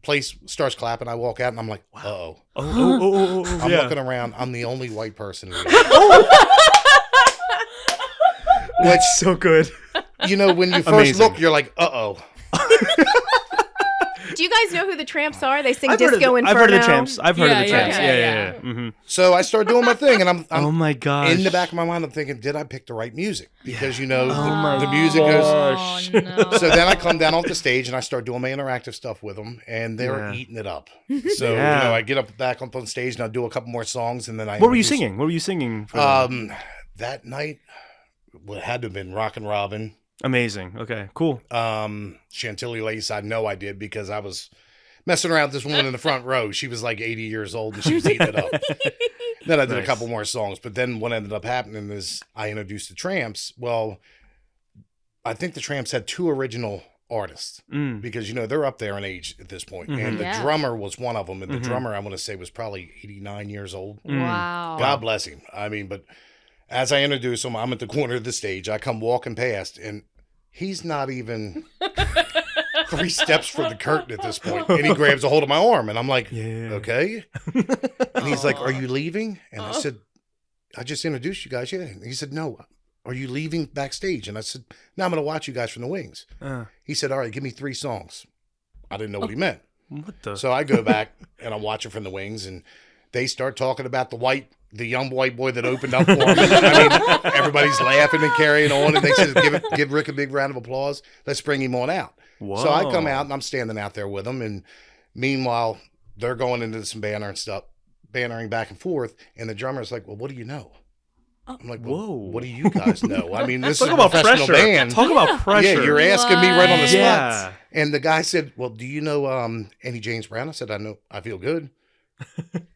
Place starts clapping. I walk out and I'm like, uh-oh. Oh, I'm looking around. I'm the only white person in Which so good. when you first Amazing. look, you're like, uh-oh. Do you guys know who the Tramps are? They sing I've heard Disco of Inferno. I've heard of the Tramps. I've heard of the Yeah, Tramps. yeah, Yeah. Mm-hmm. So I start doing my thing, and I'm Oh my gosh. in the back of my mind, I'm thinking, did I pick the right music? Because, my the music goes. gosh. Oh, no. So then I come down off the stage, and I start doing my interactive stuff with them, and they're eating it up. So, Yeah. I get back up on stage, and I'll do a couple more songs, and then I... What were you singing? What were you singing? For them? That night, it had to have been Rockin' Robin. Amazing. Okay, cool. Chantilly Lace, I know I did, because I was messing around with this woman in the front row. She was like 80 years old, and she was eating it up. Then I did a Nice. couple more songs, but then what ended up happening is I introduced the Tramps. Well, I think the Tramps had 2 original artists, because, they're up there in age at this point. Mhm. And the Yeah. drummer was one of them, and the Mhm. drummer, I want to say, was probably 89 years old. Wow. God bless him. I mean, but as I introduce him, I'm at the corner of the stage. I come walking past, and he's not even 3 steps from the curtain at this point. And he grabs a hold of my arm, and I'm like, Yeah. okay. And he's like, are you leaving? And I said, I just introduced you guys. Yeah. And he said, no. Are you leaving backstage? And I said, no, I'm going to watch you guys from the wings. He said, all right, give me 3 songs. I didn't know what he meant. What the? So I go back and I'm watching from the wings, and they start talking about the young white boy that opened up for him. I mean, everybody's laughing and carrying on, and they said, give Rick a big round of applause. Let's bring him on out. Whoa. So I come out, and I'm standing out there with them, and meanwhile, they're going into some banner and stuff, bannering back and forth, and the drummer's like, well, what do you know? I'm like, Whoa. well, what do you guys know? I mean, this Talk is a about professional pressure. band. Talk about pressure. Yeah, you're asking me right on the spot. Yeah. And the guy said, well, do you know any James Brown? I said, I know. I feel good.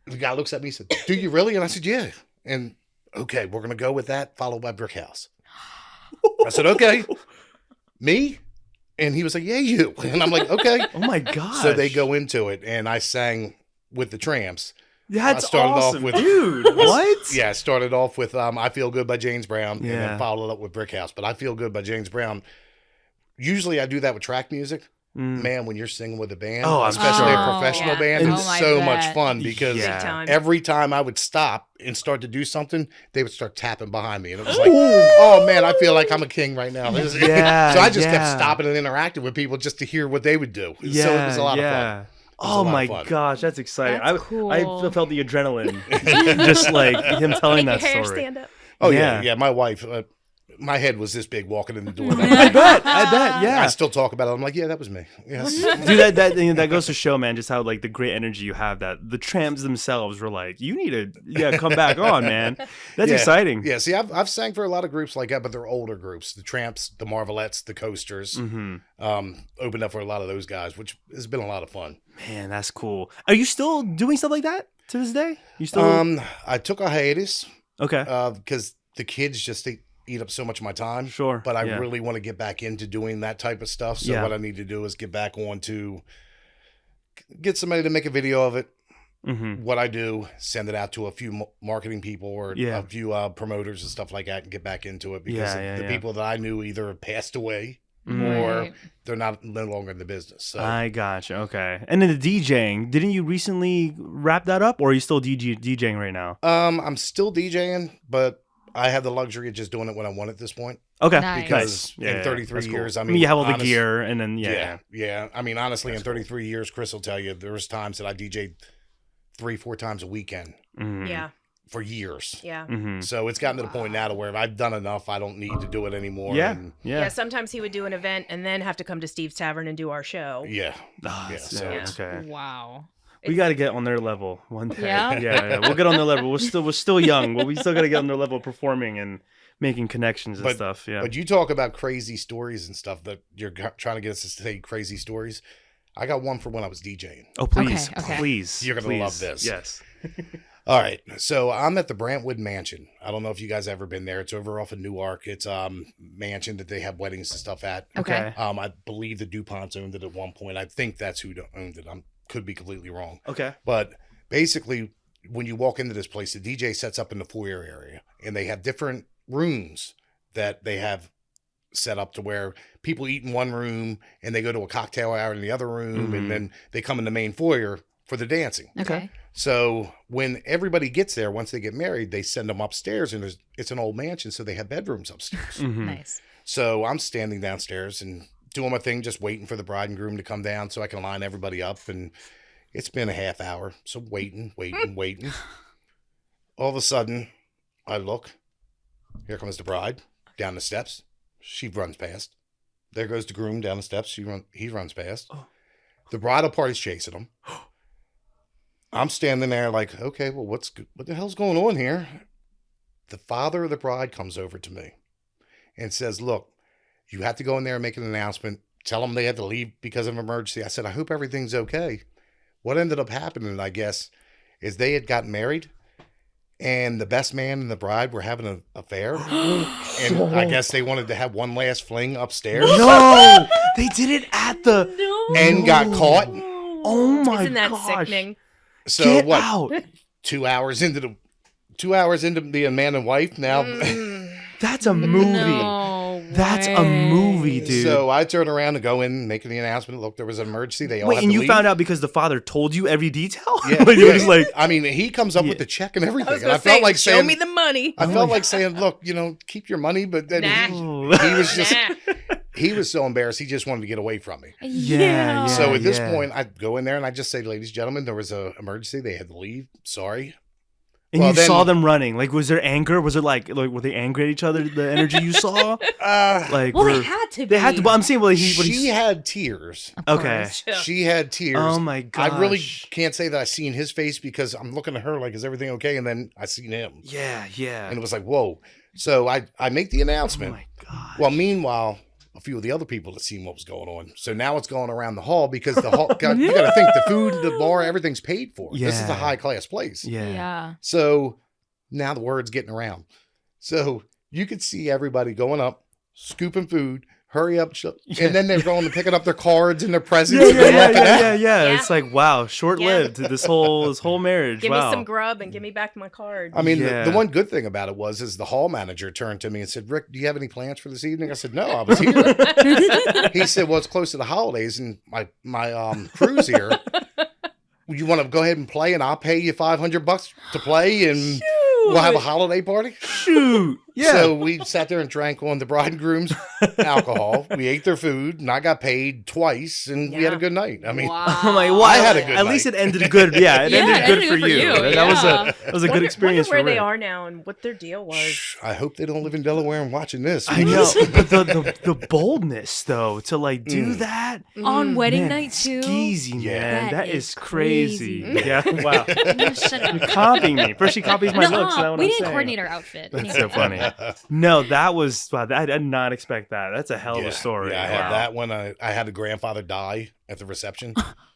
The guy looks at me and said, do you really? And I said, yeah. And okay, we're going to go with that, followed by Brick House. I said, okay. Me? And he was like, yeah, you. And I'm like, okay. Oh my gosh. So they go into it, and I sang with the Tramps. That's I started off awesome, with- dude. What? Yeah, I started off with I Feel Good by James Brown, and Yeah. then followed up with Brick House. But I Feel Good by James Brown. Usually I do that with track music. Man, when you're singing with a band, Oh, I'm especially sure. a professional Yeah. band, Oh, it's I so bet. much fun because Yeah. Big time. every time I would stop and start to do something, they would start tapping behind me. And it was like, oh man, I feel like I'm a king right now. Yeah, So I just yeah. kept stopping and interacting with people just to hear what they would do. So it was a lot of fun. Oh a lot my of fun. gosh, that's exciting. That's I cool. felt the adrenaline just like him telling Make that your hair story. stand up. Oh Yeah. yeah. My wife, my head was this big walking in the door. I bet, yeah. I still talk about it. I'm like, yeah, that was me. Yes. Dude, that goes to show, man, just how like the great energy you have. That the Tramps themselves were like, you need to come back on, man. That's Yeah. exciting. Yeah, see, I've sang for a lot of groups like that, but they're older groups. The Tramps, the Marvelettes, the Coasters. Opened up for a lot of those guys, which has been a lot of fun. Man, that's cool. Are you still doing stuff like that to this day? You still I took a hiatus okay? because the kids just eat up so much of my time. Sure, But I yeah. really want to get back into doing that type of stuff. So Yeah. what I need to do is get back on to get somebody to make a video of it. What I do, send it out to a few marketing people or Yeah. a few promoters and stuff like that, and get back into it because Yeah, the yeah. people that I knew either have passed away or Right. they're no longer in the business. So I gotcha. Okay. And then the DJing, didn't you recently wrap that up, or are you still DJing right now? I'm still DJing, but I have the luxury of just doing it when I want at this point. Okay. Nice. Because Nice. in 33 that's cool. years, I I mean, mean, you have all the honest- gear, and then Yeah. I mean, honestly, in 33 years, Chris will tell you there was times that I DJ'd 3-4 times a weekend Yeah. for years. Yeah. Mm-hmm. So it's gotten to the point now to where I've done enough. I don't need to do it anymore. Yeah. And Yeah. Yeah. Sometimes he would do an event and then have to come to Steve's Tavern and do our show. yeah. Ah, Yeah, so yeah, it's- okay. Wow. We got to get on their level one day. Yeah? yeah. We'll get on their level. We're still young, but we still got to get on their level of performing and making connections and stuff. Yeah. But you talk about crazy stories and stuff that you're trying to get us to say crazy stories. I got one for when I was DJing. Oh, please, Okay. please. You're gonna please. love this. Yes. All right. So I'm at the Brantwood Mansion. I don't know if you guys ever been there. It's over off of Newark. It's mansion that they have weddings and stuff at. Okay. I believe the DuPonts owned it at one point. I think that's who owned it. I could be completely wrong. Okay. But basically, when you walk into this place, the DJ sets up in the foyer area, and they have different rooms that they have set up to where people eat in one room and they go to a cocktail hour in the other room, and then they come in the main foyer for the dancing. Okay. So when everybody gets there, once they get married, they send them upstairs, and it's an old mansion, so they have bedrooms upstairs. Nice. So I'm standing downstairs and doing my thing, just waiting for the bride and groom to come down so I can line everybody up. And it's been a half hour, so waiting. All of a sudden, I look. Here comes the bride down the steps. She runs past. There goes the groom down the steps. He runs past. The bridal party's chasing him. I'm standing there like, okay, well, what the hell's going on here? The father of the bride comes over to me and says, look, you have to go in there and make an announcement. Tell them they had to leave because of emergency. I said, I hope everything's okay. What ended up happening, I guess, is they had gotten married and the best man and the bride were having an affair. And I guess they wanted to have one last fling upstairs No, they did it at the. and got caught. Oh my Isn't that gosh. sickening? So Get what? out. 2 hours into being man and wife now. That's a movie. No That's a way. movie, dude. So I turn around and go in, making the announcement. Look, there was an emergency. They all Wait, had and to you leave. found out because the father told you every detail? Yeah, Like, you were just like, I mean, he comes up with the check and everything. I was And gonna I felt say, like show saying, me the money. I felt like saying, look, keep your money. But then Nah. he was just, Nah. he was so embarrassed. He just wanted to get away from me. Yeah. So at this yeah. point, I go in there and I just say, ladies and gentlemen, there was an emergency. They had to leave. Sorry. And Well, you then- saw them running. Like, was there anger? Was it like were they angry at each other? The energy you saw? Like, Well, they had to be. They had to. But I'm saying, she had tears. okay. She had tears. Oh my gosh. I really can't say that I seen his face because I'm looking at her like, is everything okay? And then I seen him. Yeah, yeah. And it was like, whoa. So I make the announcement. Oh my god. Well, meanwhile, a few of the other people had seen what was going on. So now it's going around the hall because the hall, you got to think the food, the bar, everything's paid for. This is a Yeah. high class place. Yeah. So now the word's getting around. So you could see everybody going up, scooping food, hurry up. And then they're going and picking up their cards and their presents. and they're walking out. Yeah. It's like, wow, short-lived this whole marriage. Give wow. me some grub and give me back my card. I mean, Yeah. the one good thing about it is the hall manager turned to me and said, Rick, do you have any plans for this evening? I said, no, I was here. He said, well, it's close to the holidays and my crew's here. You want to go ahead and play and I'll pay you $500 to play and we'll have a holiday party? Shoot. Yeah. So we sat there and drank on the bride and groom's alcohol. We ate their food and I got paid twice and we had a good night. I mean, Wow. I'm like, wow. I had a good At least night. it ended good. Yeah, it Yeah, ended it good ended for you. That was a good experience wonder for where Rick. they are now and what their deal was. I hope they don't live in Delaware and watching this. I know, but the boldness though to like do that On wedding man, night too. skeezy, man. That That is is crazy. crazy. Yeah, wow. No, shut up. You're copying me. First she copies my looks. Now what we I'm didn't saying. coordinate our outfit. That's so funny. No, that was. Wow, I did not expect that. That's a hell of Yeah, a story. Yeah, I Wow. had that one. I had a grandfather die at the reception.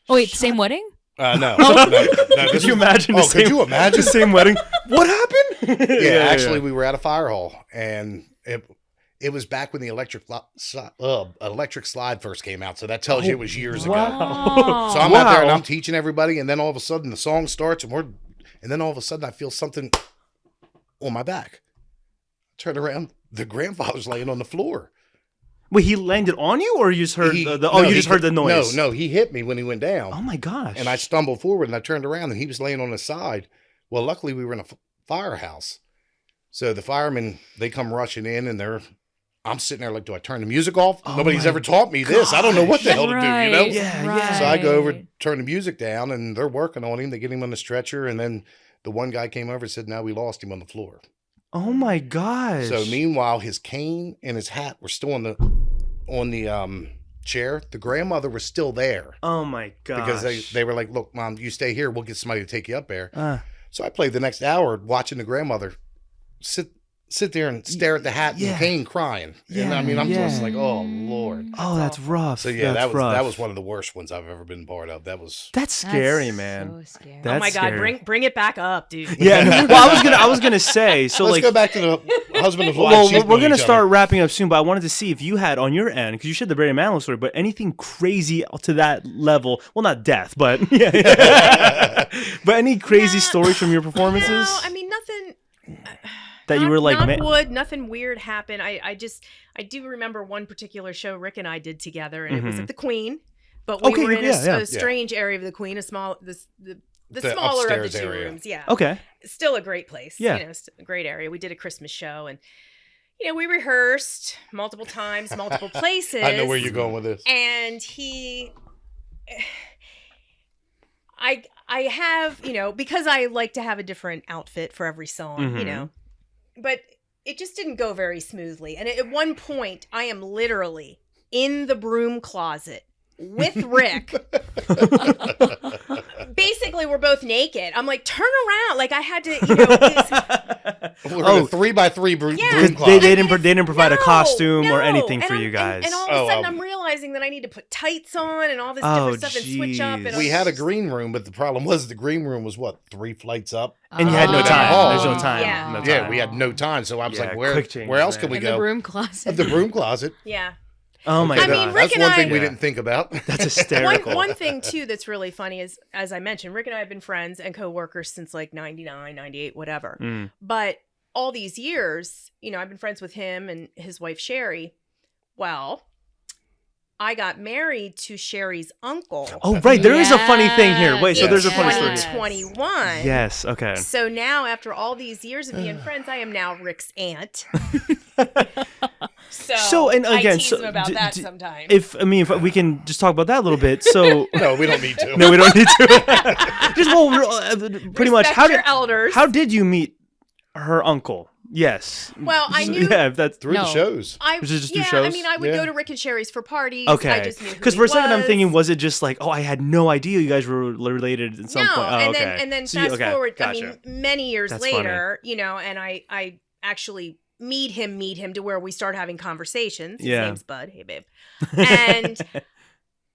Oh wait, same wedding? No. no, this Could you was- imagine? Oh, could you imagine? the same wedding? What happened? Yeah, actually, we were at a fire hall, and it was back when the electric slide first came out. So that tells you it was years ago. Oh. So I'm out there and Wow. I'm teaching everybody, and then all of a sudden the song starts, and then all of a sudden I feel something on my back. Turn around, the grandfather's laying on the floor. Wait, he landed on you, or you just heard He- you no, just heard the noise? No, he hit me when he went down. Oh my gosh! And I stumbled forward and I turned around and he was laying on his side. Well, luckily we were in a firehouse. So the firemen, they come rushing in and I'm sitting there like, do I turn the music off? Oh Nobody's my ever taught me this. I don't know what the hell to do, you know? Yeah. So I go over, turn the music down and they're working on him. They get him on the stretcher. And then the one guy came over and said, now we lost him on the floor. Oh my gosh! So meanwhile, his cane and his hat were still on the chair. The grandmother was still there. Oh my gosh! Because they were like, look, Mom, you stay here. We'll get somebody to take you up there. Uh, So I played the next hour watching the grandmother sit there and stare at the hat Yeah. and cane crying. And I mean, I'm just like, oh, Lord. oh, that's rough. So yeah, that's that rough. was one of the worst ones I've ever been part of. That was That's scary, man. So scary. That's Oh my God, scary. bring it back up, dude. Yeah. no, well, I was gonna say. So Let's like, go back to the husband and wife. well, cheating we're on gonna each start other. wrapping up soon, but I wanted to see if you had on your end, because you shared the Barry Manilow story, but anything crazy to that level. Well, not death, but yeah. But any crazy stories from your performances No, I mean nothing. that you were like, knock man, wood, nothing weird happened. I do remember one particular show Rick and I did together, and it was at the Queen, but we Okay, were in yeah. a strange area of the Queen, the smaller of upstairs the two area. rooms. Yeah, okay, still a great place. Yeah. A great area. We did a Christmas show, and we rehearsed multiple times, multiple places. I know where you're going with this. And I have, because I like to have a different outfit for every song, but it just didn't go very smoothly. And at one point, I am literally in the broom closet with Rick. Basically, we're both naked. I'm like, turn around. Like I had to, We're in a 3x3 broom they closet. didn't provide a costume or no. anything And for you I'm- guys. And all of a sudden, I'm realizing that I need to put tights on and all this Oh, different stuff and switch up. And geez. We had a green room, but the problem was the green room was 3 flights up? And you had no Oh. time. There's no time. Yeah. No Yeah, time. we had no time. So I was Yeah, like, quick changes, where else man. can we In go? the broom closet. The broom closet. Yeah. Oh my I god. mean, Rick That's and one I- thing we Yeah. didn't think about. That's hysterical. One thing too that's really funny is, as I mentioned, Rick and I have been friends and co-workers since like 99, 98, whatever. Mm. But all these years, I've been friends with him and his wife Sherry. Well, I got married to Sherry's uncle. Oh right, there is a funny thing here. Wait, so in there's a funny story. Yes. 2021. Yes. Okay. So now, after all these years of being friends, I am now Rick's aunt. So, and again, I tease so him about d- that d- sometimes. If we can just talk about that a little bit. So No, we don't need to. no, we don't need to. Just pretty much. Respect your elders. How did you meet her uncle? Yes. Well, I knew. Yeah, that's Through the shows. Was it just through yeah, shows? I mean, I would go to Rick and Sherry's for parties. Okay. I just knew who Because he for a second I'm was. thinking, was it just like, oh, I had no idea you guys were related at some No, point? Oh, and okay. then So you- fast okay, forward. gotcha. I mean, many years That's later, and I actually meet him to where we start having conversations. His Yeah. name's Bud. Hey, babe. And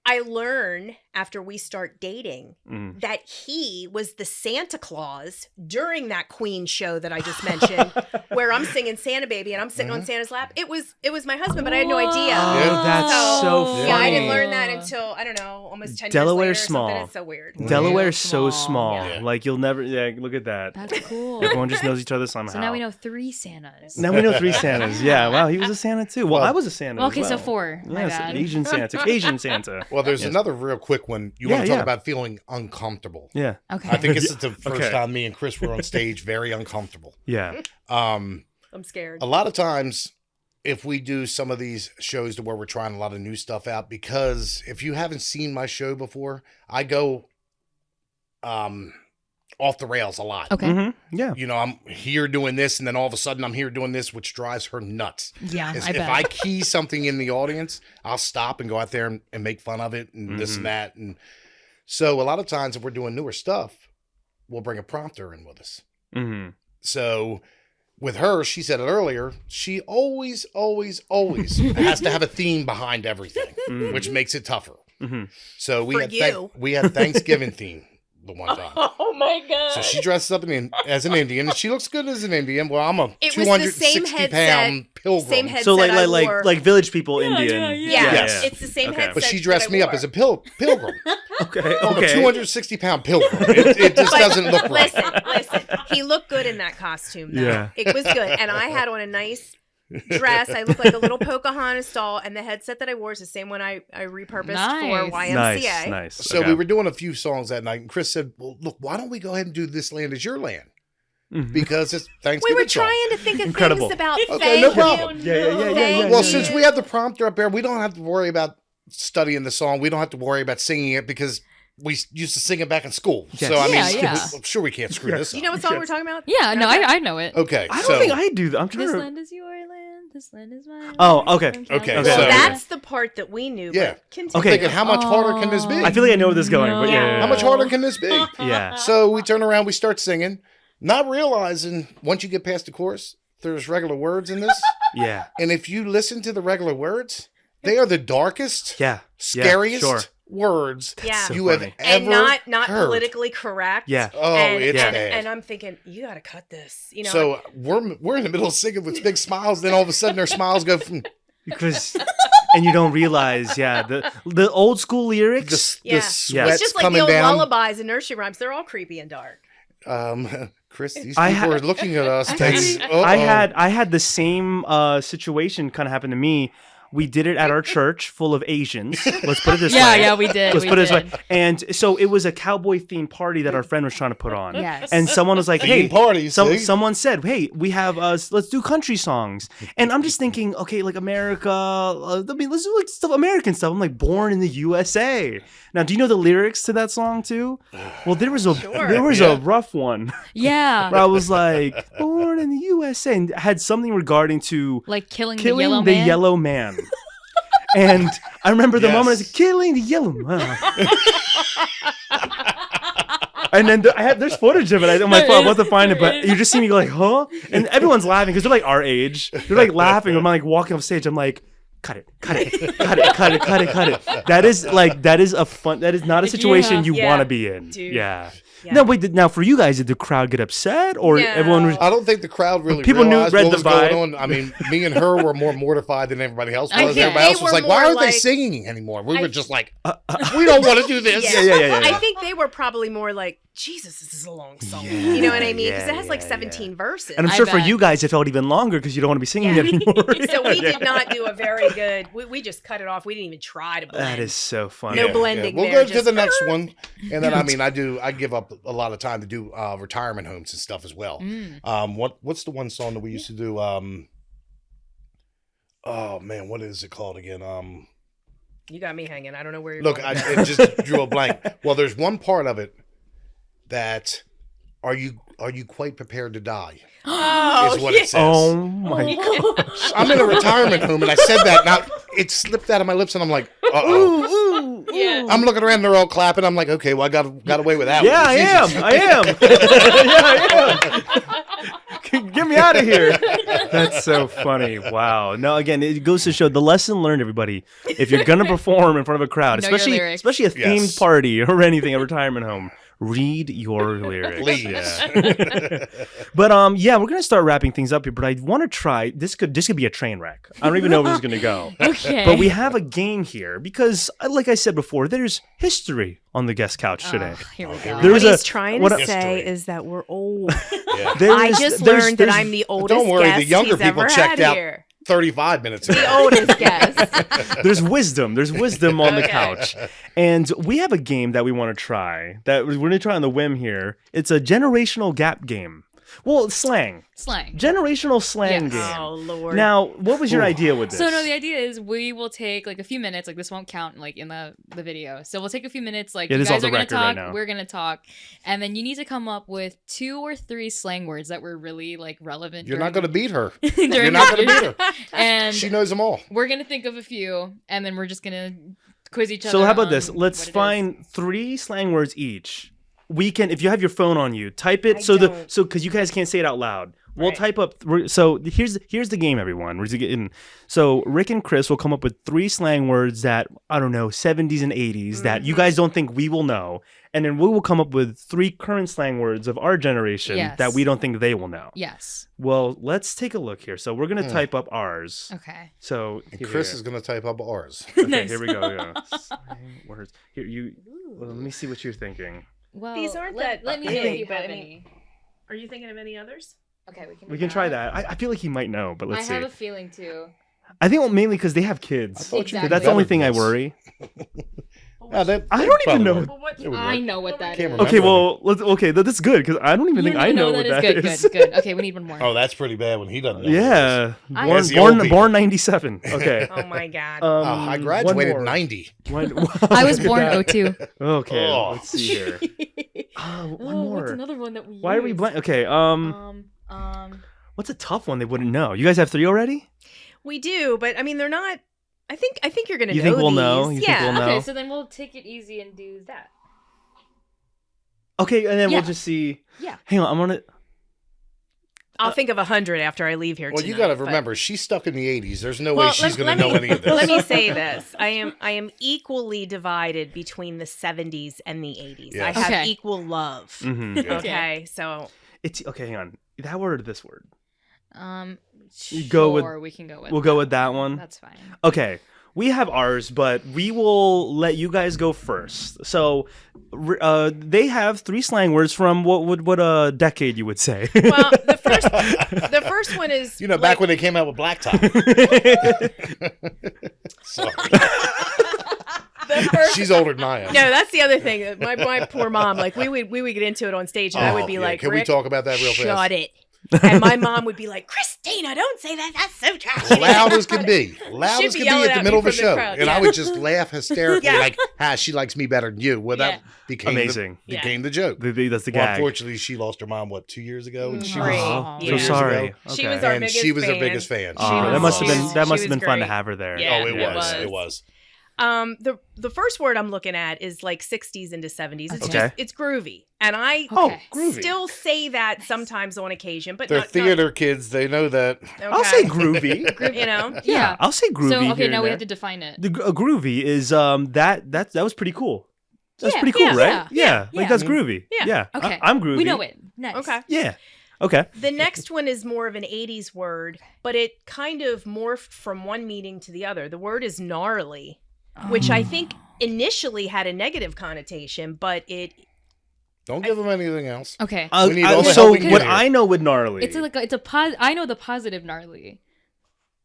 I learn after we start dating that he was the Santa Claus during that Queen show that I just mentioned, where I'm singing Santa Baby and I'm sitting on Santa's lap. It was my husband, but I had no idea. Oh, that's so funny. Yeah, I didn't learn that until I don't know, almost 10 Delaware's years later. small. Or something. It's so weird. Delaware's so small. Yeah. Like you'll never. Yeah, look at that. That's cool. Everyone just knows each other somehow. So now we know 3 Santas. Now we know 3 Santas. Yeah. Wow. He was a Santa too. Well, I was a Santa. Okay, as so well. 4. My Yes, bad. Asian Santa. Cajun Santa. Well, there's another real quick one. You Yeah, want to talk yeah. about feeling uncomfortable. Yeah. Okay. I think this is the first Okay. time me and Chris were on stage very uncomfortable. Yeah. I'm scared. A lot of times, if we do some of these shows to where we're trying a lot of new stuff out, because if you haven't seen my show before, I go off the rails a lot. Okay. Mm-hmm. Yeah. You know, I'm here doing this, and then all of a sudden I'm here doing this, which drives her nuts. Yeah, Is I if bet. I key something in the audience, I'll stop and go out there and make fun of it and this and that. And so a lot of times if we're doing newer stuff, we'll bring a prompter in with us. Mm-hmm. So with her, she said it earlier, she always has to have a theme behind everything, which makes it tougher. Mm-hmm. So For you. we had Thanksgiving theme the one time. Oh my god! So she dresses up as an Indian, and she looks good as an Indian. Well, I'm a It was the same 260-pound pilgrim. Same headset. So I like wore. village people Indian. Yeah, Yes. it's the same Okay. headset. But she dressed that I me up wore. as a pilgrim. Okay. I'm a Okay. 260-pound pilgrim. It just doesn't look right. Listen. He looked good in that costume. Though. Yeah. It was good, and I had on a nice dress. I looked like a little Pocahontas doll, and the headset that I wore is the same one I repurposed for Nice. YMCA. Nice. So Okay. we were doing a few songs that night, and Chris said, "Well, look, why don't we go ahead and do This Land Is Your Land?" Because it's We Thanksgiving. were song. trying to think of Incredible. things about Okay, thank no you. problem. Yeah. Well, since we have the prompter up there, we don't have to worry about studying the song. We don't have to worry about singing it because we used to sing it back in school. Yes. So I mean, Yeah. I'm sure we can't screw this Do up. you know what song we're talking about? Yeah, no, I know it. Okay, I so don't think I do that. I'm trying This to. land is your land. This land is mine. Oh, okay. Okay, Well, so- that's the part that we knew. Yeah. But continue. I'm Okay. thinking, how much harder can this be? I feel like I know where this is going. But yeah. How much harder can this be? Yeah. So we turn around, we start singing, not realizing once you get past the chorus, there's regular words in this. Yeah. And if you listen to the regular words, they are the darkest, Yeah. scariest Sure. words Yeah. So you have funny. And ever not heard. politically correct. Yeah. Oh, it's bad. and I'm thinking, you got to cut this. You know. So we're in the middle of singing with big smiles. Then all of a sudden, our smiles go from Because and you don't realize, the old school lyrics. the yeah. sweats It's just like coming the old down. lullabies and nursery rhymes. They're all creepy and dark. Chris, these I people ha- are looking at us. That's- thinking, uh-oh. I had the same situation kind of happen to me. We did it at our church full of Asians. Let's put it this way. Yeah, we did. Let's we put it this did. way. And so it was a cowboy themed party that our friend was trying to put on. Yes. And someone was like, Theme "Hey, party, see? someone said, hey, we have let's do country songs." And I'm just thinking, okay, like America. I mean, let's do like stuff, American stuff. I'm like, Born in the USA. Now, do you know the lyrics to that song too? Well, there was a Yeah. rough one Yeah. where I was like, "Born in the USA," and had something regarding to Like killing the killing yellow the man. yellow man. And I remember the Yes. moment I was killing the yellow man. And then there's footage of it. I'm like, I'm about to find it, but you just see me go like, huh? And everyone's laughing because they're like our age. They're like laughing. I'm like walking off stage. I'm like, cut it. That is not a situation you Yeah. want to be in. Dude. Yeah. Yeah. No, wait. Now, for you guys, did the crowd get upset, or No. everyone was? I don't think the crowd really People realized read what the was going vibe. on. I mean, me and her were more mortified than everybody else I was. think Everybody they else was were like, "Why more aren't they like- singing anymore?" We I- were just like, "We don't want to do this." Yeah. I think they were probably more like, Jesus, this is a long song. You know what I mean? Because it has like 17 verses. And I'm I sure for bet. you guys, it felt even longer because you don't want to be singing Yeah. it anymore. So we did not do a very good. We just cut it off. We didn't even try to blend. That is so funny. No blending We'll there, go to just- the next one, and then I give up a lot of time to do retirement homes and stuff as well. What's the one song that we used to do? Oh man, what is it called again? You got me hanging. I don't know where you're Look, going. it just drew a blank. Well, there's one part of it that are you quite prepared to die? Oh, is what it says. Oh my god. I'm in a retirement home, and I said that. Now it slipped out of my lips, and I'm like, uh-oh. Yeah. I'm looking around, they're all clapping. I'm like, okay, well, I got away with that Yeah, one. I am. Yeah, I am. Get me out of here. That's so funny. Wow. No, again, it goes to show the lesson learned, everybody. If you're going to perform in front of a crowd, Know your especially lyrics. a themed Yes. party or anything, a retirement home, read your lyrics. Please. Yeah. But yeah, we're gonna start wrapping things up here. But I want to try. This could be a train wreck. I don't even know where this is gonna go. Okay. But we have a game here because, like I said before, there's history on the guest couch today. Here we Okay. go. There What was he's trying what to a- say History. is that we're old. Yeah. There I is- just there's- learned that there's- I'm the oldest Don't worry, guest the younger he's people ever checked had out here. 35 minutes ago. The oldest guest. There's wisdom. There's wisdom on the Okay. couch. And we have a game that we want to try that we're going to try on the whim here. It's a generational gap game. Well, it's slang. Slang. Generational slang Yes. game. Oh Lord. Now, what was your idea with this? So no, the idea is we will take like a few minutes. Like this won't count like in the video. So we'll take a few minutes. Like It you is off guys the are gonna record right talk, now. we're gonna talk, and then you need to come up with 2 or 3 slang words that were really like relevant. You're not going to beat her. during You're not going to beat her. And She knows them all. we're gonna think of a few, and then we're just gonna quiz each other. So how about on this? Let's what it is. find 3 slang words each. We can, if you have your phone on you, type it. I So don't. because you guys can't say it out loud. We'll Right. type up. So here's the game, everyone. We're just getting. So Rick and Chris will come up with 3 slang words that I don't know, 70s and 80s that you guys don't think we will know, and then we will come up with 3 current slang words of our generation Yes. that we don't think they will know. Yes. Well, let's take a look here. So we're gonna type up ours. Okay. So And Chris is going to type up ours. Okay, Nice. here we go. Slang words. Here you. Well, let me see what you're thinking. Well, These aren't let that me know if big, you but have I mean- any. Are you thinking of any others? Okay, we can. We do can try that. I feel like he might know, but let's I see. have a feeling too. I think mainly because they have kids. I thought you Exactly. did That's the only better thing I than this. worry. No, they I don't even probably know. would. Well, what? They would I work. know what that is. Can't remember. Okay, well, that's good because I don't even think I know what that good. is. Good. Okay, we need one more. Oh, that's pretty bad when he doesn't know. Yeah, I- born That's the old people. born 97. Okay. Oh my God. I one graduated more. 90. I was born 02. Okay, Oh. let's see here. One more. What's another one that we Why are we use? blank? Okay, what's a tough one they wouldn't know? You guys have 3 already? We do, but I mean, they're not. I think you're gonna. You know think we'll these. know? You think yeah. we'll know? Okay, so then we'll take it easy and do that. Okay, and then Yeah. we'll just see. Yeah. Hang on, I'm gonna. I'll think of 100 after I leave here. Well, you tonight, got to but- remember, she's stuck in the 80s. There's no Well, way she's going let to know me- any of this. Let me say this: I am equally divided between the 70s and the 80s. Yes. I have Okay. equal love. Mhm. Yeah. Okay, so It's okay. Hang on. That word or this word? Sure, go with- we can go with. We'll go with that one. That's fine. Okay, we have ours, but we will let you guys go first. So, they have 3 slang words from what decade you would say? well, the first one is You know, back when they came out with Blacktop. Sorry. the first. She's older than I am. No, that's the other thing. My poor mom, like we would get into it on stage, and I would be yeah. like, Can we "Rick, talk about that real fast? shut it." And my mom would be like, "Christina, don't say that. That's so trashy." Loud as can be. Loud She'd as be can be yelling at the at middle me of the from the show. crowd, And I yeah. would just laugh hysterically, Yeah. like, she likes me better than you. Well, that became Amazing. became the joke. That's the Well, gag. unfortunately, she lost her mom, 2 years ago? And she Right. was Oh, 2 Yeah. so years sorry. ago. She Okay. was our And biggest she was fan. her biggest fan. Oh, She that was- must have she been was- that she must have was been fun to great. have her there. Yeah. Oh, it it was. was. It was. The first word I'm looking at is like 60s into 70s. It's Okay. just it's groovy, and I Oh, Okay. groovy. still say that sometimes on occasion, but They're not, theater kids. They know that. Not, I'll say groovy. You know, Yeah. I'll say groovy. So okay, here now and we there. have to define it. The groovy is that was pretty cool. That's Yeah, pretty cool, yeah, right? yeah, Like yeah. that's groovy. Yeah. Okay. I'm groovy. We know it. Nice. okay. Yeah. Okay. The next one is more of an 80s word, but it kind of morphed from one meaning to the other. The word is gnarly, which I think initially had a negative connotation, but it Don't give them anything else. Okay. We need all the So help we can what here. I know with gnarly, I know the positive gnarly.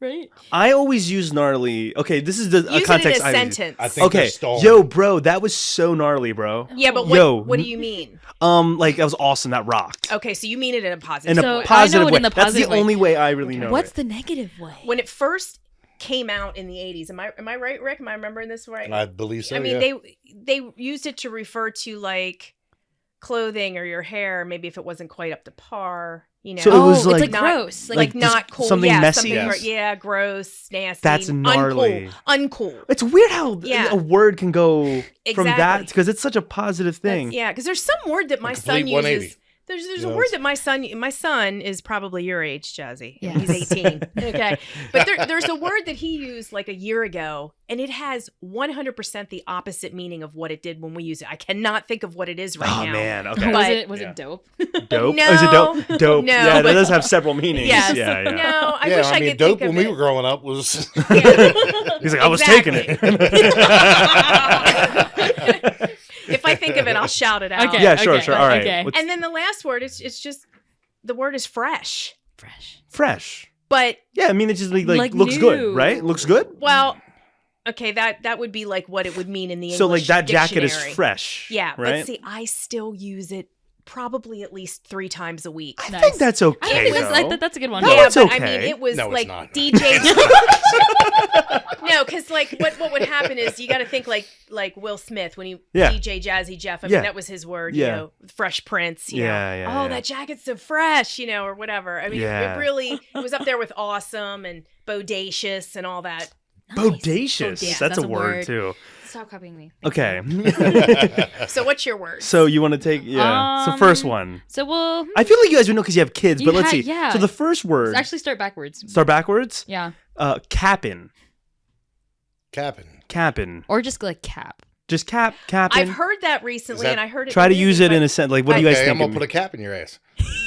Right? I always use gnarly. Okay, this is the use it context in a I use. sentence. I think Okay, they're stalling. yo, bro, that was so gnarly, bro. Yeah, but Yo. what do you mean? Like that was awesome. That rocked. Okay, so you mean it in a positive In So, a way. positive I know it way. in the That's the positive way. only way I really know What's it. the negative way? When it first came out in the 80s, am I right, Rick? Am I remembering this right? I believe so. I mean, yeah. they used it to refer to like clothing or your hair, maybe if it wasn't quite up to par, you know. So it was it's like like gross. like like not cool. something yeah, messy? Something, Yes. yeah, gross, nasty. That's gnarly. Uncool. It's weird how Yeah. a word can go from that Exactly. because it's such a positive thing. Yeah, because there's some word that my A son complete 180. uses. There's You a know, word it's- that my son is probably your age, Jazzy. Yeah. He's 18. Okay. But there's a word that he used like a year ago, and it has 100% the opposite meaning of what it did when we use it. I cannot think of what it is right Oh now. man, okay. But- Was it dope? Dope? No. Oh, is it dope? Dope. No, yeah, that but- does have several meanings. Yes. Yeah, yeah. No, I yeah, wish I mean, could dope think of when we it. were growing up was. Yeah. He's like, I was taking it. If I think of it, I'll shout it out. Okay. Yeah, sure, sure. All right. Okay. What's And then the last word is it's just the word is fresh. Fresh. fresh? But Yeah, I mean, it just like looks new. good, right? Looks good. well, okay, that would be like what it would mean in the English So like that jacket dictionary. is fresh. Yeah, right. but see, I still use it probably at least 3 times a week. I Nice. think that's I okay. think though. that's a good one. No, Yeah, it's but I okay. mean, it was No, it's like not. DJ. No, because like what would happen is you got to think like Will Smith when he Yeah. DJ Jazzy Jeff. I Yeah. mean, that was his word. Yeah. You know, Fresh Prince. You Yeah, know, yeah, oh, yeah. that jacket's so fresh. You know, or whatever. I mean, Yeah. it really it was up there with awesome and bodacious and all that. Bodacious. Bodacious. That's a That's a word word. too. Stop copying me. Okay. So what's your word? So you want to take so first one. So we'll I feel like you guys would know because you have kids, You but let's see. yeah. So the first word. let's actually start backwards. Start backwards. Yeah. Capping. Capping. Capping. Or just like cap. Just capping. I've heard that recently, Is that- and I heard it. Try in to the use movie, it in but- a sense. Like, what do you guys Okay, think? I'm gonna put a cap in your ass.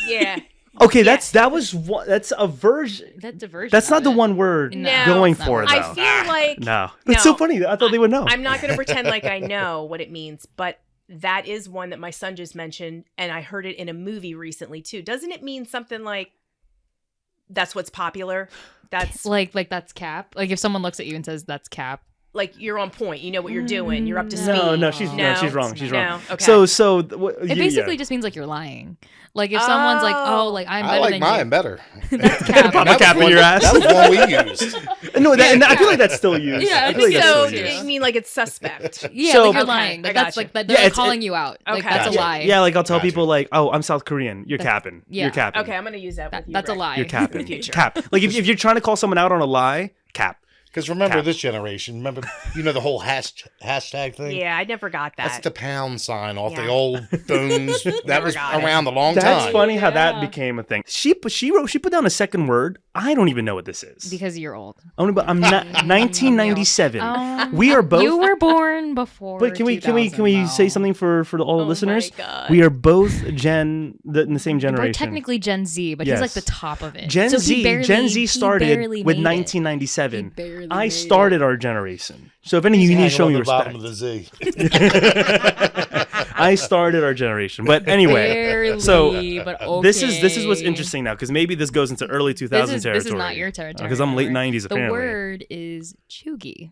Yeah. Okay, Yeah. that's a version. That's a version. That's not of the it. one we're No, going it's not for one. though. I feel like no, that's so funny. I thought they would know. I'm not going to pretend like I know what it means, but that is one that my son just mentioned, and I heard it in a movie recently too. Doesn't it mean something like that's what's popular? That's Like that's cap. Like if someone looks at you and says that's cap. like you're on point. You know what you're doing. You're up to No, speed. no, she's wrong. She's No? wrong. Okay. So It basically just means like you're lying. Like if someone's like, oh, like I'm better I like than mine you. better. That's cap. Pop a That cap was in your one- ass. That was one we used. No, and I feel like that's still used. Yeah, I feel like think that's so. still used. You mean like it's suspect? Yeah, So- like you're Okay, lying. I Like that's gotcha. like that Yeah, they're it's- calling you out. Like Okay. that's a Gotcha. lie. Yeah, like I'll tell Gotcha. people like, oh, I'm South Korean. You're capping. Yeah. You're capping. Okay, I'm going to use that. with you, That's a Greg. lie. You're capping. future. Cap. Like if you're trying to call someone out on a lie, cap. Because remember Cap. this generation. Remember, the whole hashtag thing. Yeah, I never got that. That's the pound sign off the Yeah. old phones. That was got it. around a long That's time. funny how that Yeah. became a thing. She put down a second word. I don't even know what this is. Because you're old. I'm not 1997. We are both. You were born before. But can we say something for all the Oh my listeners? God. We are both in the same We're generation. technically Gen Z, but he's like Yes. the top of it. Gen So he Z. barely- Gen Z he started barely with made it. 1997. He barely I made started our generation. So if any you need to Hanging show on me the bottom respect. of the Z. I started our generation. But anyway, Barely, so but okay. this is what's interesting now because maybe this goes into early 2000 territory. This is not your territory. Because I'm late 90s The apparently. word is chuggy.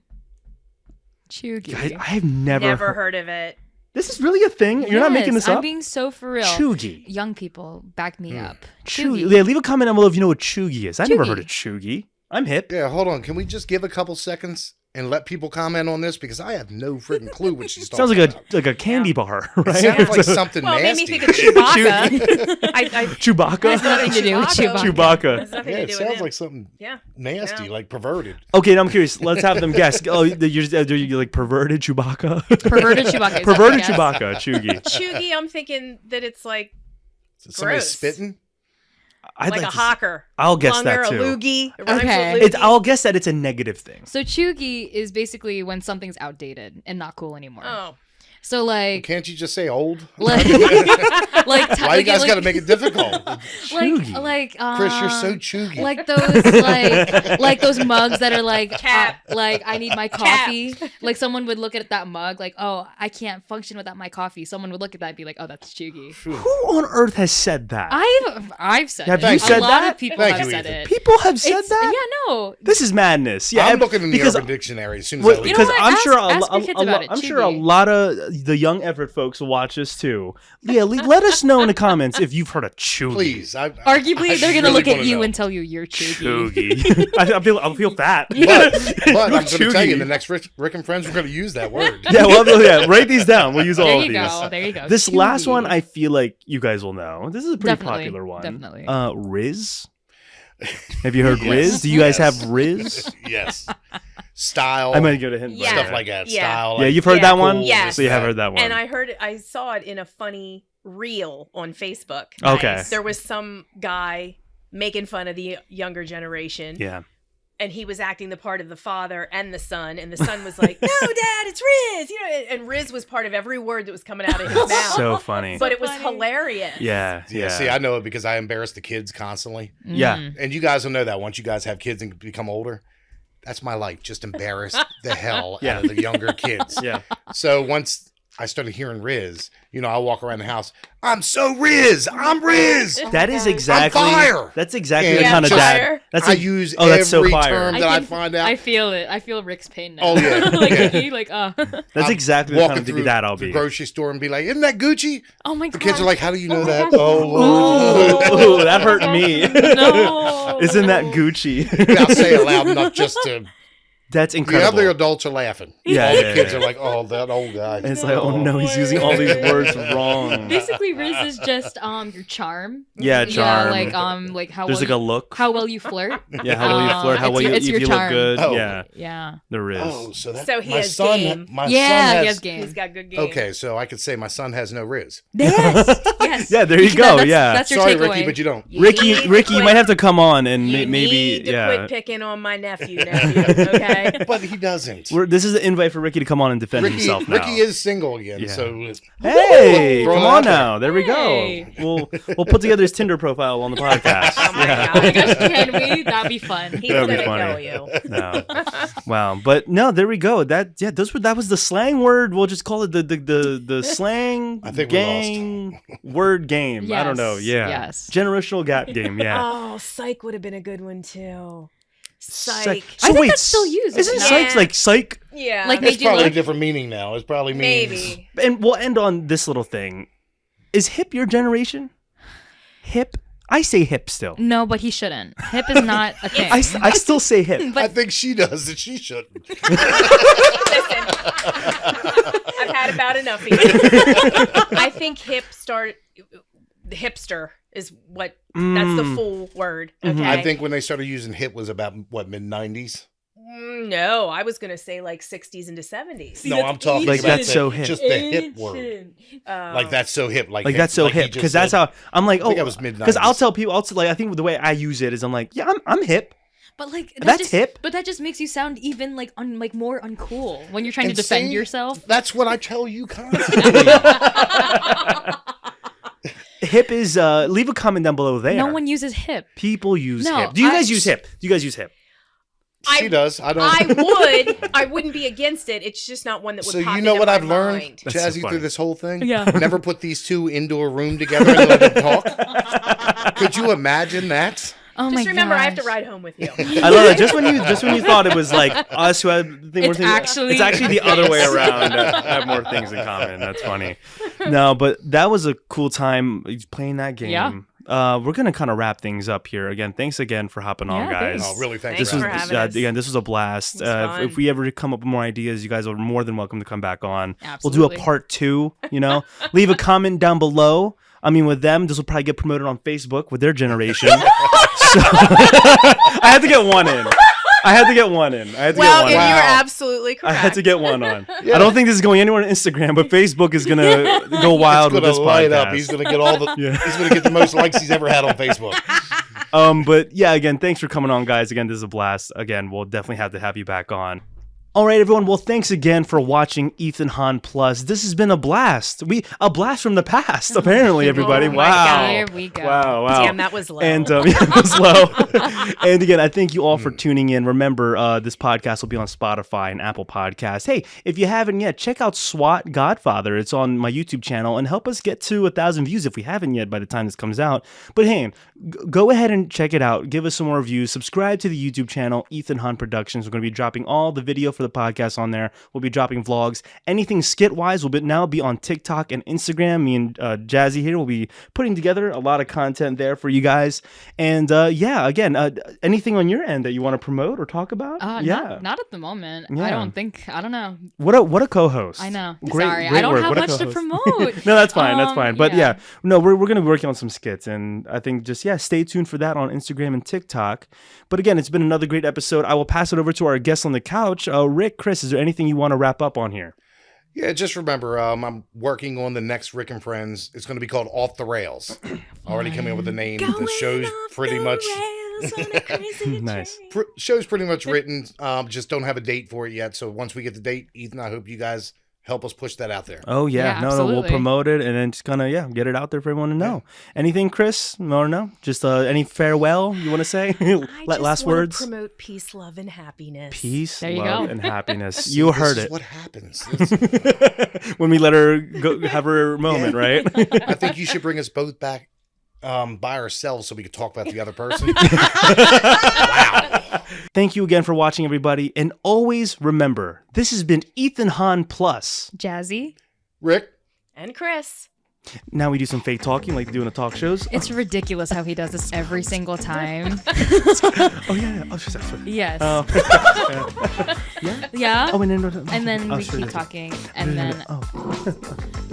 Chuggy. I've never heard of it. This is really a thing. You're not making this I'm up. being so for real. Chuggy. Young people, back me up. Chuggy. Yeah, leave a comment down below if you know what chuggy is. I never Chuggy. heard of chuggy. I'm hip. Yeah, hold on. Can we just give a couple seconds and let people comment on this? Because I have no freaking clue what she's talking Sounds about. like a candy bar, right? It sounds like something Well, it made me nasty. think of Chewbacca. Chewbacca. Has nothing to do with Chewbacca. Chewbacca. Has nothing Yeah, to it do with sounds him. like something Yeah. nasty, Yeah. like perverted. Okay, now I'm curious. Let's have them guess. Oh, you're like perverted Chewbacca. Perverted Chewbacca. is Perverted that a guess? Chewbacca. Chuggy. Chuggy, I'm thinking that it's like Is it somebody Gross. spitting? I'd like a to- hawker. I'll guess Lunger, that too. A loogie. It rhymes Okay. with loogie. I'll guess that it's a negative thing. So chuggy is basically when something's outdated and not cool anymore. Oh. So like, Can't you just say old? like, Why you guys got to make it difficult? Chuggy. like, Chris, you're so chuggy. like those like those mugs that are like Cap. like I need my coffee. Like someone would look at that mug like, oh, I can't function without my coffee. Someone would look at that and be like, oh, that's chuggy. Who on earth has said that? I've said Have it. you said a lot that? of people Thank have you, said Ethan. it. People have said It's- that? Yeah, no. This is madness. Yeah, I'm looking in the because Urban Dictionary as soon as Well, I leave. because what? I'm Ask- sure ask your kids about it. I'm sure a Chuggy. lot of the young Everett folks will watch this too. Yeah, let us know in the comments if you've heard of chuggy. Please. Arguably, they're gonna look at you and tell you you're chuggy. Chuggy. I'll feel fat. But I'm going to tell you, in Chuggy. the next Rick and Friends, we're going to use that word. Yeah, well, write these down. We'll use all of these. There you go. This last Chuggy. one, I feel like you guys will know. This is a pretty Definitely, popular one. definitely. Riz. Have you heard Riz? Do you guys have Riz? Yes. Style. I might give it a hint. Yeah. Stuff like that. Yeah. Style. Yeah, you've heard that one? Yes. So you have heard that one. And I saw it in a funny reel on Facebook. Okay. There was some guy making fun of the younger generation. Yeah. And he was acting the part of the father and the son, and the son was like, "No, Dad, it's Riz." You know, and Riz was part of every word that was coming out of his mouth. So funny. But it was hilarious. Yeah. See, I know it because I embarrass the kids constantly. Yeah. And you guys will know that once you guys have kids and become older. That's my life. Just embarrass the hell out of the younger kids. Yeah. So once I started hearing Riz, I walk around the house. I'm so Riz. I'm Riz. That is exactly. I'm fire. That's exactly Yeah, the kind of fire. dad. That's I use that's so every fire. term that I find out. I feel it. I feel Rick's pain now. Oh, yeah. That's exactly the Walking kind through of dad I'll the be. grocery store and be like, "Isn't that Gucci?" Oh my The god. kids are like, "How do you know that?" Oh, Oh, that hurt me. No. Isn't that Gucci? I'll say it loud enough just to. That's The incredible. other adults are laughing. Yeah, All yeah, the kids yeah. are like, "Oh, that old guy." And it's like, oh no, he's using all these words wrong. Basically, Riz is just your charm. Yeah, charm. Yeah, like how There's well like a look. how well you flirt. Yeah, how well you flirt, how well you, it's if your you look charm. good. Oh. Yeah, Yeah. there is. Oh, so he my has son, game. my Yeah, son he has. has game. He's got good game. Okay, so I could say my son has no Riz. Yes. Yes. Yeah, there you go. That's, Yeah. That's your Sorry, takeaway. Ricky, but you don't. You Ricky, need to you quit- might have to come on and You maybe, need to yeah. quit picking on my nephew, okay? But he doesn't. This is an invite for Ricky to come on and defend himself now. Ricky is single again, Yeah. so Hey, Throw come it on out there. now. There we Hey. go. We'll put together his Tinder profile on the podcast. Oh my Yeah. Oh my God. gosh, can we? That'd be fun. He's That'd be gonna funny. kill you. No. Wow. But no, there we go. That was the slang word. We'll just call it the slang I think we gang word game. I don't know. Yes, Yeah. yes. Generational gap game. Yeah. Oh, psych would have been a good one too. Psych. Psych. I think that's still used, Isn't isn't psych it? like psych? Yeah. Like, it's made you probably a look- different meaning now. It's probably means maybe. And we'll end on this little thing. Is hip your generation? Hip? I say hip still. No, but he shouldn't. Hip is not a thing. I still say hip. I think she does that she shouldn't. Listen, I've had about enough of you. I think hipster is what, that's the full word. Okay. I think when they started using hip was about what, mid-90s? No, I was going to say like 60s into 70s. No, I'm talking Like, about that's so hip. just the hip word. Like that's so hip. Like that's so like he hip just because that's said. how I'm like. I think Oh, that was mid-90s. because I'll tell people. I think the way I use it is I'm like, yeah, I'm hip. But like That's just, hip. But that just makes you sound even like more uncool when you're trying And to defend see, yourself. That's what I tell you constantly. Hip is leave a comment down below there. No one uses hip. People use No, hip. Do you guys use hip? Do you guys use hip? She does. I don't. I wouldn't be against it. It's just not one that would So pop you know into what my I've learned, mind. That's so Chazzy, funny. through this whole thing? Yeah. Never put these two into a room together and let them talk. Could you imagine that? Oh my Just remember, I have to gosh. ride home with you. I love that. Just when you thought it was like us who had the thing, It's actually- it's actually the other way around. Have more things in common. That's funny. No, but that was a cool time playing that game. Yeah. We're gonna kind of wrap things up here. Again, thanks again for hopping on, Yeah, guys. thanks. Oh, really? Thanks This Thanks was for having us. again. This was a blast. It was fun. If we ever come up with more ideas, you guys are more than welcome to come back on. Absolutely. We'll do a part 2. Leave a comment down below. I mean, with them, this will probably get promoted on Facebook with their generation. So I had to get one in. Well, and you're absolutely correct. I had to get one on. I don't think this is going anywhere on Instagram, but Facebook is gonna go wild with Gonna this light podcast. up. He's gonna get all the. Yeah. He's gonna get the most likes he's ever had on Facebook. But yeah, again, thanks for coming on, guys. Again, this is a blast. Again, we'll definitely have to have you back on. All right, everyone. Well, thanks again for watching Ethan Hahn Plus. This has been a blast. A blast from the past, apparently, everybody. Oh my Wow. God. Here we go. Wow. Damn, that was low. And yeah, it was low. And again, I thank you all for tuning in. Remember, this podcast will be on Spotify and Apple Podcasts. Hey, if you haven't yet, check out SWAT Godfather. It's on my YouTube channel, and help us get to 1,000 views if we haven't yet by the time this comes out. But hey, go ahead and check it out. Give us some more views. Subscribe to the YouTube channel, Ethan Hahn Productions. We're going to be dropping all the video for the podcast on there. We'll be dropping vlogs. Anything skit-wise will now be on TikTok and Instagram. Me and Jazzy here will be putting together a lot of content there for you guys. And again, anything on your end that you want to promote or talk about? Not at the moment. Yeah. I don't know. What a co-host. I know. Great I don't word. have What a much to co-host. promote. No, that's fine. That's fine. But yeah. no, we're going to be working on some skits, and I think just stay tuned for that on Instagram and TikTok. But again, it's been another great episode. I will pass it over to our guest on the couch, Rick. Chris, is there anything you want to wrap up on here? Yeah, just remember, I'm working on the next Rick and Friends. It's going to be called Off the Rails. Already coming up with the name. The show's pretty much Nice. Show's pretty much written. Just don't have a date for it yet. So once we get the date, Ethan, I hope you guys help us push that out there. Oh Yeah, no, we'll absolutely. promote it and then just kind of get it out there for everyone to know. Anything, Chris? No. Just any farewell you want to say? Last words. Promote peace, love, and happiness. Peace, There you love, go. and happiness. See, You this heard is it. what happens. When we let her go have her moment, right? I think you should bring us both back by ourselves so we could talk about the other person. Wow. Thank you again for watching, everybody. And always remember, this has been Ethan Hahn Plus. Jazzy. Rick? And Chris. Now we do some fake talking like they do in the talk shows. It's ridiculous how he does this every single time. Oh, yeah. Oh, sure. Yes. Yeah? Yeah. Oh, no. And then Oh, we sure. keep talking. And then, Oh.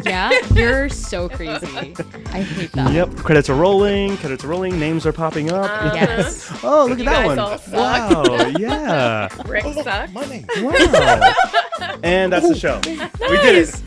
yeah, you're so crazy. I hate that. Yep. Credits are rolling. Names are popping up. Yes. Oh, look at You that guys one. all suck. Wow. Yeah. Rick sucks. My name. Wow. And that's the show. We did it.